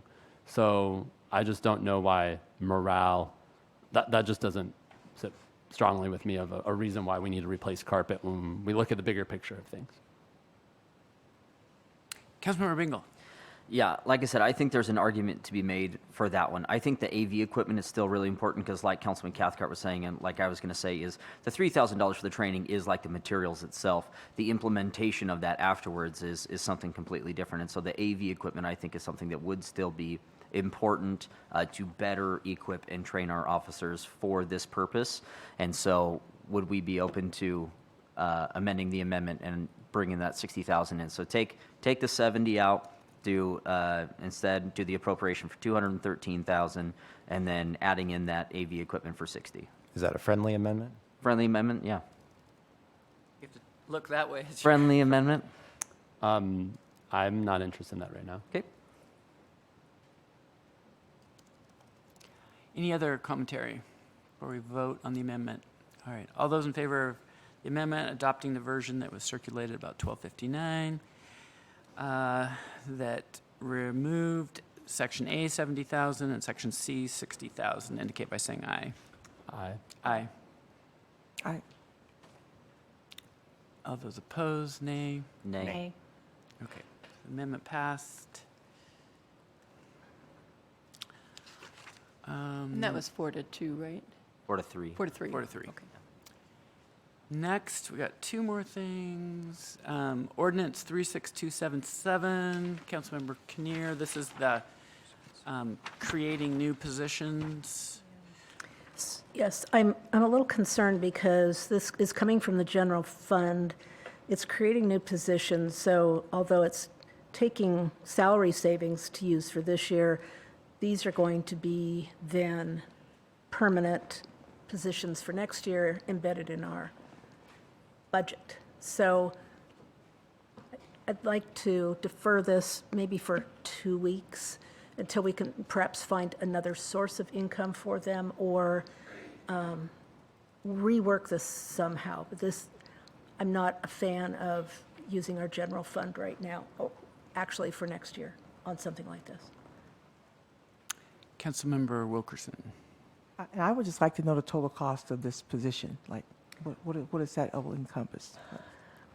So I just don't know why morale, that just doesn't sit strongly with me of a reason why we need to replace carpet when we look at the bigger picture of things. Councilmember Bingle. Yeah, like I said, I think there's an argument to be made for that one. I think the AV equipment is still really important because, like Councilman Cathcart was saying, and like I was going to say, is the $3,000 for the training is like the materials itself. The implementation of that afterwards is something completely different. And so the AV equipment, I think, is something that would still be important to better equip and train our officers for this purpose. And so would we be open to amending the amendment and bringing that 60,000 in? So take the 70 out. Instead do the appropriation for 213,000 and then adding in that AV equipment for 60. Is that a friendly amendment? Friendly amendment, yeah. You have to look that way. Friendly amendment. I'm not interested in that right now. Okay. Any other commentary before we vote on the amendment? All right. All those in favor of the amendment adopting the version that was circulated about 12:59, that removed Section A, 70,000, and Section C, 60,000, indicate by saying aye. Aye. Aye. Aye. All those opposed, nay. Nay. Okay. Amendment passed. And that was 4-2, right? 4-3. 4-3. 4-3. Okay. Next, we got two more things. Ordinance 36277, Councilmember Kinnear. This is the creating new positions. Yes, I'm a little concerned because this is coming from the general fund. It's creating new positions, so although it's taking salary savings to use for this year, these are going to be then permanent positions for next year embedded in our budget. So I'd like to defer this maybe for 2 weeks until we can perhaps find another source of income for them or rework this somehow. But this, I'm not a fan of using our general fund right now, actually for next year on something like this. Councilmember Wilkerson. And I would just like to know the total cost of this position. Like, what does that all encompass?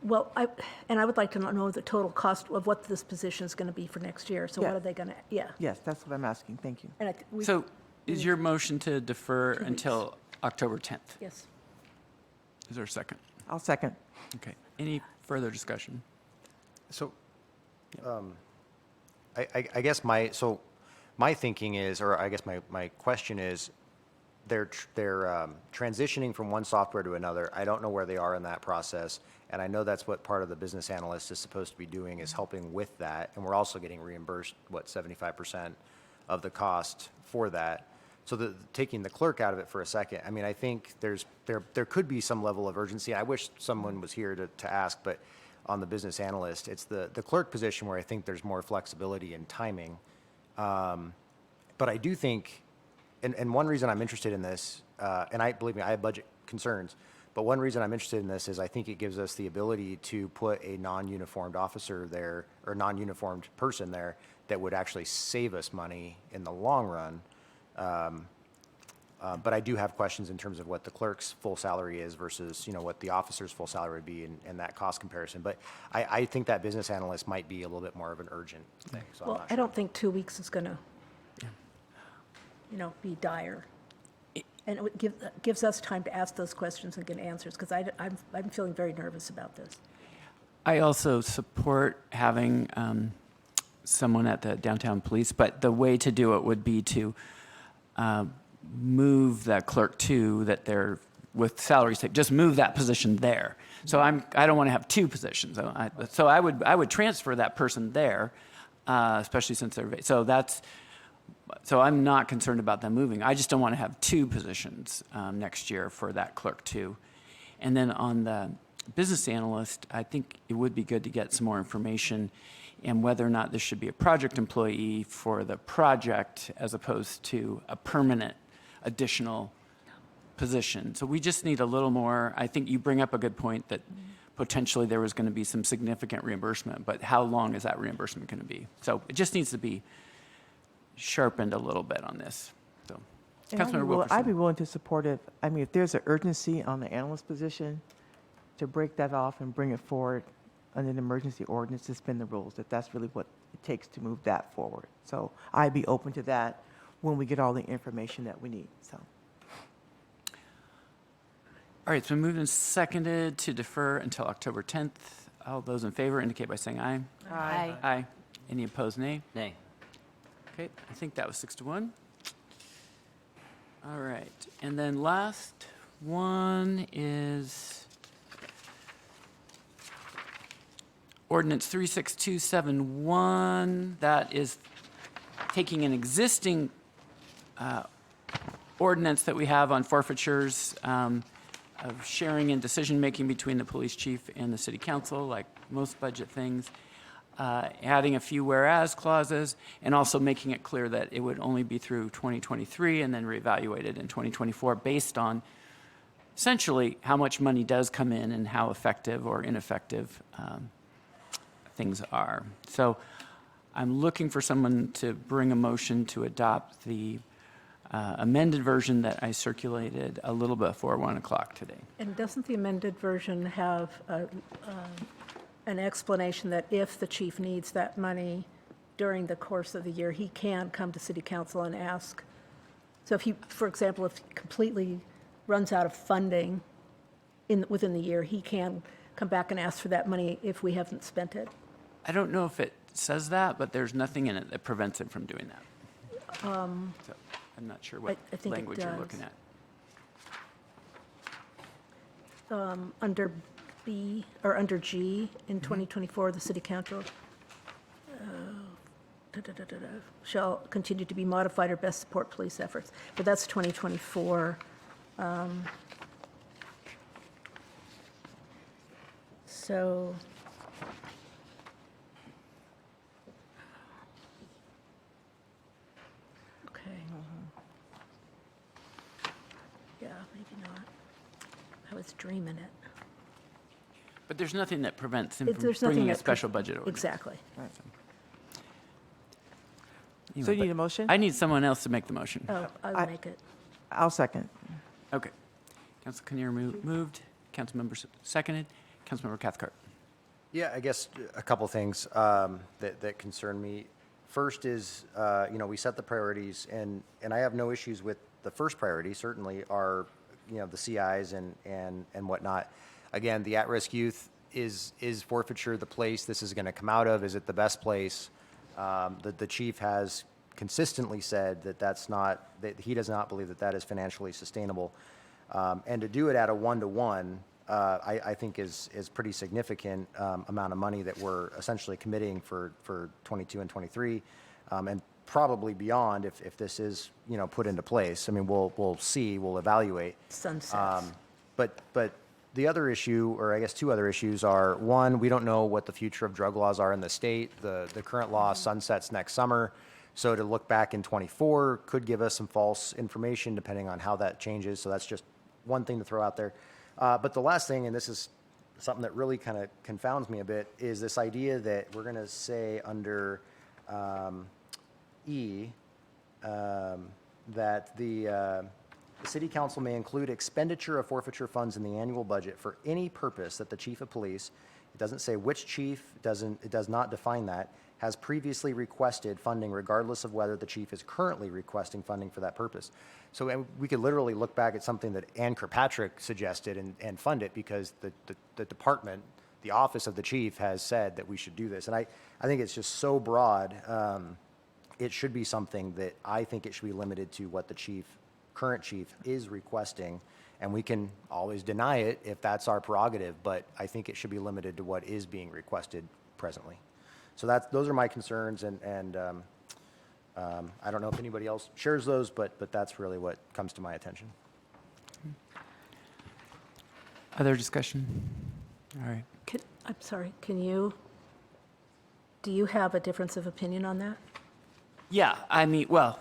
Well, I would like to know the total cost of what this position is going to be for next year. So Yeah. what are they going to, yeah. Yes, that's what I'm asking. Thank you. And So is your motion to defer until October 10th? Yes. Is there a second? I'll second. Okay. Any further discussion? So, I guess my thinking is, or I guess my question is, they're transitioning from one software to another. I don't know where they are in that process, and I know that's what part of the business analyst is supposed to be doing, is helping with that. And we're also getting reimbursed 75% of the cost for that. So taking the clerk out of it for a second, I mean, I think there could be some level of urgency. I wish someone was here to ask, but on the business analyst, it's the clerk position where I think there's more flexibility in timing. But I do think, and one reason I'm interested in this, and believe me, I have budget concerns, but one reason I'm interested in this is I think it gives us the ability to put a non-uniformed officer there, or non-uniformed person there, that would actually save us money in the long run. But I do have questions in terms of what the clerk's full salary is versus, what the officer's full salary would be and that cost comparison. But I think that business analyst might be a little bit more of an urgent thing, so I'm Well, not I sure. don't think 2 weeks is going to, be dire. And it gives us time to ask those questions and get answers, because I'm feeling very nervous about this. I also support having someone at the downtown police, but the way to do it would be to move that clerk to that they're with salary save, just move that position there. So I don't want to have two positions. So I would transfer that person there, especially since they're so I'm not concerned about them moving. I just don't want to have two positions next year for that clerk too. And then on the business analyst, I think it would be good to get some more information and whether or not this should be a project employee for the project as opposed to a permanent additional position. So we just need a little more, I think you bring up a good point that potentially there was going to be some significant reimbursement, but how long is that reimbursement going to be? So it just needs to be sharpened a little bit on this. So, And Councilmember I'd Wilkerson. be willing to support it. I mean, if there's an urgency on the analyst position, to break that off and bring it forward under the emergency ordinance, suspend the rules, if that's really what it takes to move that forward. So I'd be open to that when we get all the information that we need, so. All right, it's been moved and seconded to defer until October 10th. All those in favor indicate by saying aye. Aye. Aye. Any opposed, nay? Nay. Okay, I think that was 6-1. All right, and then last one is Ordinance 36271. That is taking an existing ordinance that we have on forfeitures of sharing and decision-making between the police chief and the city council, like most budget things, adding a few whereas clauses, and also making it clear that it would only be through 2023 and then reevaluated in 2024 based on essentially how much money does come in and how effective or ineffective things are. So I'm looking for someone to bring a motion to adopt the amended version that I circulated a little before 1 o'clock today. And doesn't the amended version have an explanation that if the chief needs that money during the course of the year, he can come to city council and ask? So if he, for example, if he completely runs out of funding within the year, he can come back and ask for that money if we haven't spent it? I don't know if it says that, but there's nothing in it that prevents him from doing that. So I'm not sure what I think it language you're does. looking at. Under B, or under G, in 2024, the city council shall continue to be modified or best support police efforts. But that's 2024. So, okay. Yeah, maybe not. I was dreaming it. But there's nothing that prevents him from There's nothing bringing a that special budget ordinance. Exactly. Anyway, So you but need a motion? I need someone else to make the motion. Oh, I'll make it. I'll second. Okay. Council Kinnear moved. Councilmember seconded. Councilmember Cathcart. Yeah, I guess a couple things that concern me. First is, we set the priorities, and I have no issues with the first priority. Certainly, are the CIs and whatnot. Again, the at-risk youth is forfeiture the place this is going to come out of? Is it the best place? The chief has consistently said that he does not believe that is financially sustainable, and to do it at a 1-to-1. I think is pretty significant amount of money that we're essentially committing for 22 and 23, and probably beyond if this is put into place. I mean, we'll see, we'll evaluate. Sunsets. But the other issue, or I guess two other issues, are one, we don't know what the future of drug laws are in the state. The current law sunsets next summer, so to look back in 24 could give us some false information depending on how that changes. So that's just one thing to throw out there. But the last thing, and this is something that really kind of confounds me a bit, is this idea that we're going to say under E that the city council may include expenditure of forfeiture funds in the annual budget for any purpose that the chief of police, it doesn't say which chief, it does not define that, has previously requested funding regardless of whether the chief is currently requesting funding for that purpose. So and we could literally look back at something that Ann Kirkpatrick suggested and fund it because the department, the office of the chief has said that we should do this. And I think it's just so broad. It should be something that I think it should be limited to what the current chief is requesting. And we can always deny it if that's our prerogative, but I think it should be limited to what is being requested presently. So those are my concerns, and I don't know if anybody else shares those, but that's really what comes to my attention. Other discussion? All right. I'm sorry, do you have a difference of opinion on that? Yeah, I mean, well,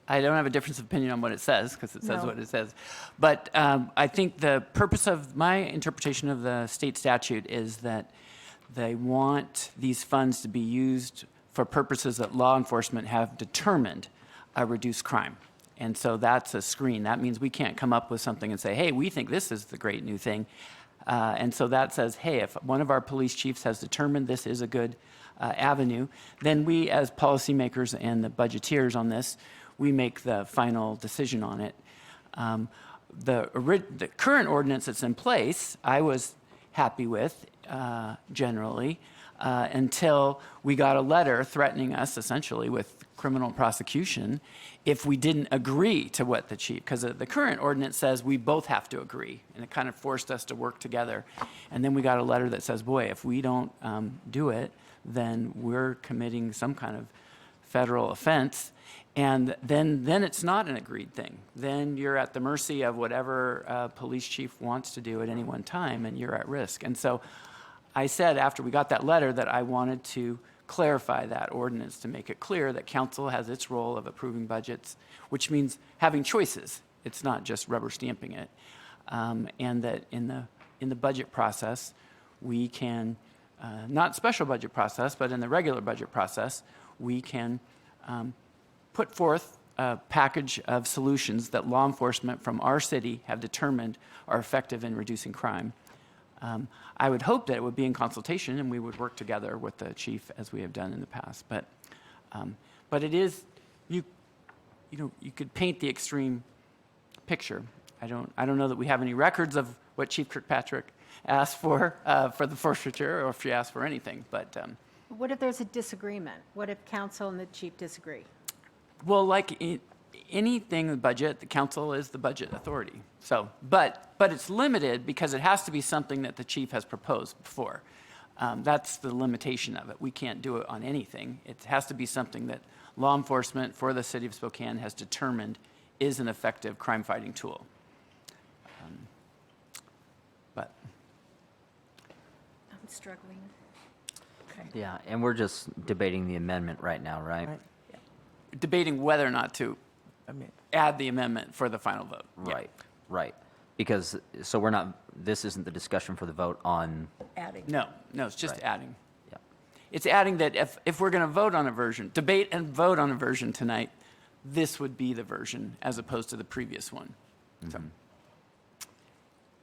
I don't have a difference of opinion on what it says, because it says No. what it says. But I think the purpose of my interpretation of the state statute is that they want these funds to be used for purposes that law enforcement have determined reduce crime. And so that's a screen. That means we can't come up with something and say, hey, we think this is the great new thing. And so that says, hey, if one of our police chiefs has determined this is a good avenue, then we as policymakers and the budgeteers on this, we make the final decision on it. The current ordinance that's in place, I was happy with generally until we got a letter threatening us essentially with criminal prosecution if we didn't agree to what the chief, because the current ordinance says we both have to agree, and it kind of forced us to work together. And then we got a letter that says, boy, if we don't do it, then we're committing some kind of federal offense. And then it's not an agreed thing. Then you're at the mercy of whatever police chief wants to do at any one time, and you're at risk. And so I said after we got that letter that I wanted to clarify that ordinance to make it clear that council has its role of approving budgets, which means having choices. It's not just rubber stamping it. And that in the budget process, we can, not special budget process, but in the regular budget process, we can put forth a package of solutions that law enforcement from our city have determined are effective in reducing crime. I would hope that it would be in consultation and we would work together with the chief as we have done in the past. But it is, you could paint the extreme picture. I don't know that we have any records of what Chief Kirkpatrick asked for the forfeiture, or if she asked for anything. But What if there's a disagreement? What if council and the chief disagree? well, like anything in the budget, the council is the budget authority. So, but it's limited because it has to be something that the chief has proposed before. That's the limitation of it. We can't do it on anything. It has to be something that law enforcement for the city of Spokane has determined is an effective crime-fighting tool. But I'm struggling. Yeah, and we're just debating the amendment right now, right? debating whether or not to add the amendment for the final vote. Yeah. Right, right. Because, so we're not, this isn't the discussion for the vote on, Adding. No, it's just Right. adding. Yeah. It's adding that if we're going to vote on a version, debate and vote on a version tonight, this would be the version as opposed to the previous one. So,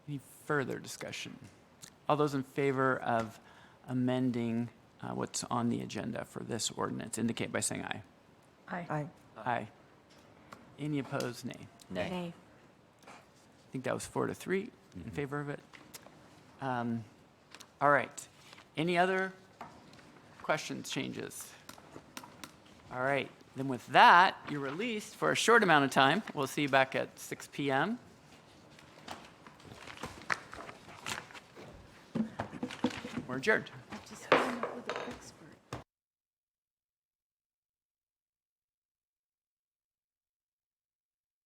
any further discussion? All those in favor of amending what's on the agenda for this ordinance indicate by saying aye. Aye. Aye. Any opposed, nay. nay. I think that was 4-3 in favor of it. All right. Any other questions, changes? All right. Then with that, you're released for a short amount of time. We'll see you back at 6 p.m. We're adjourned.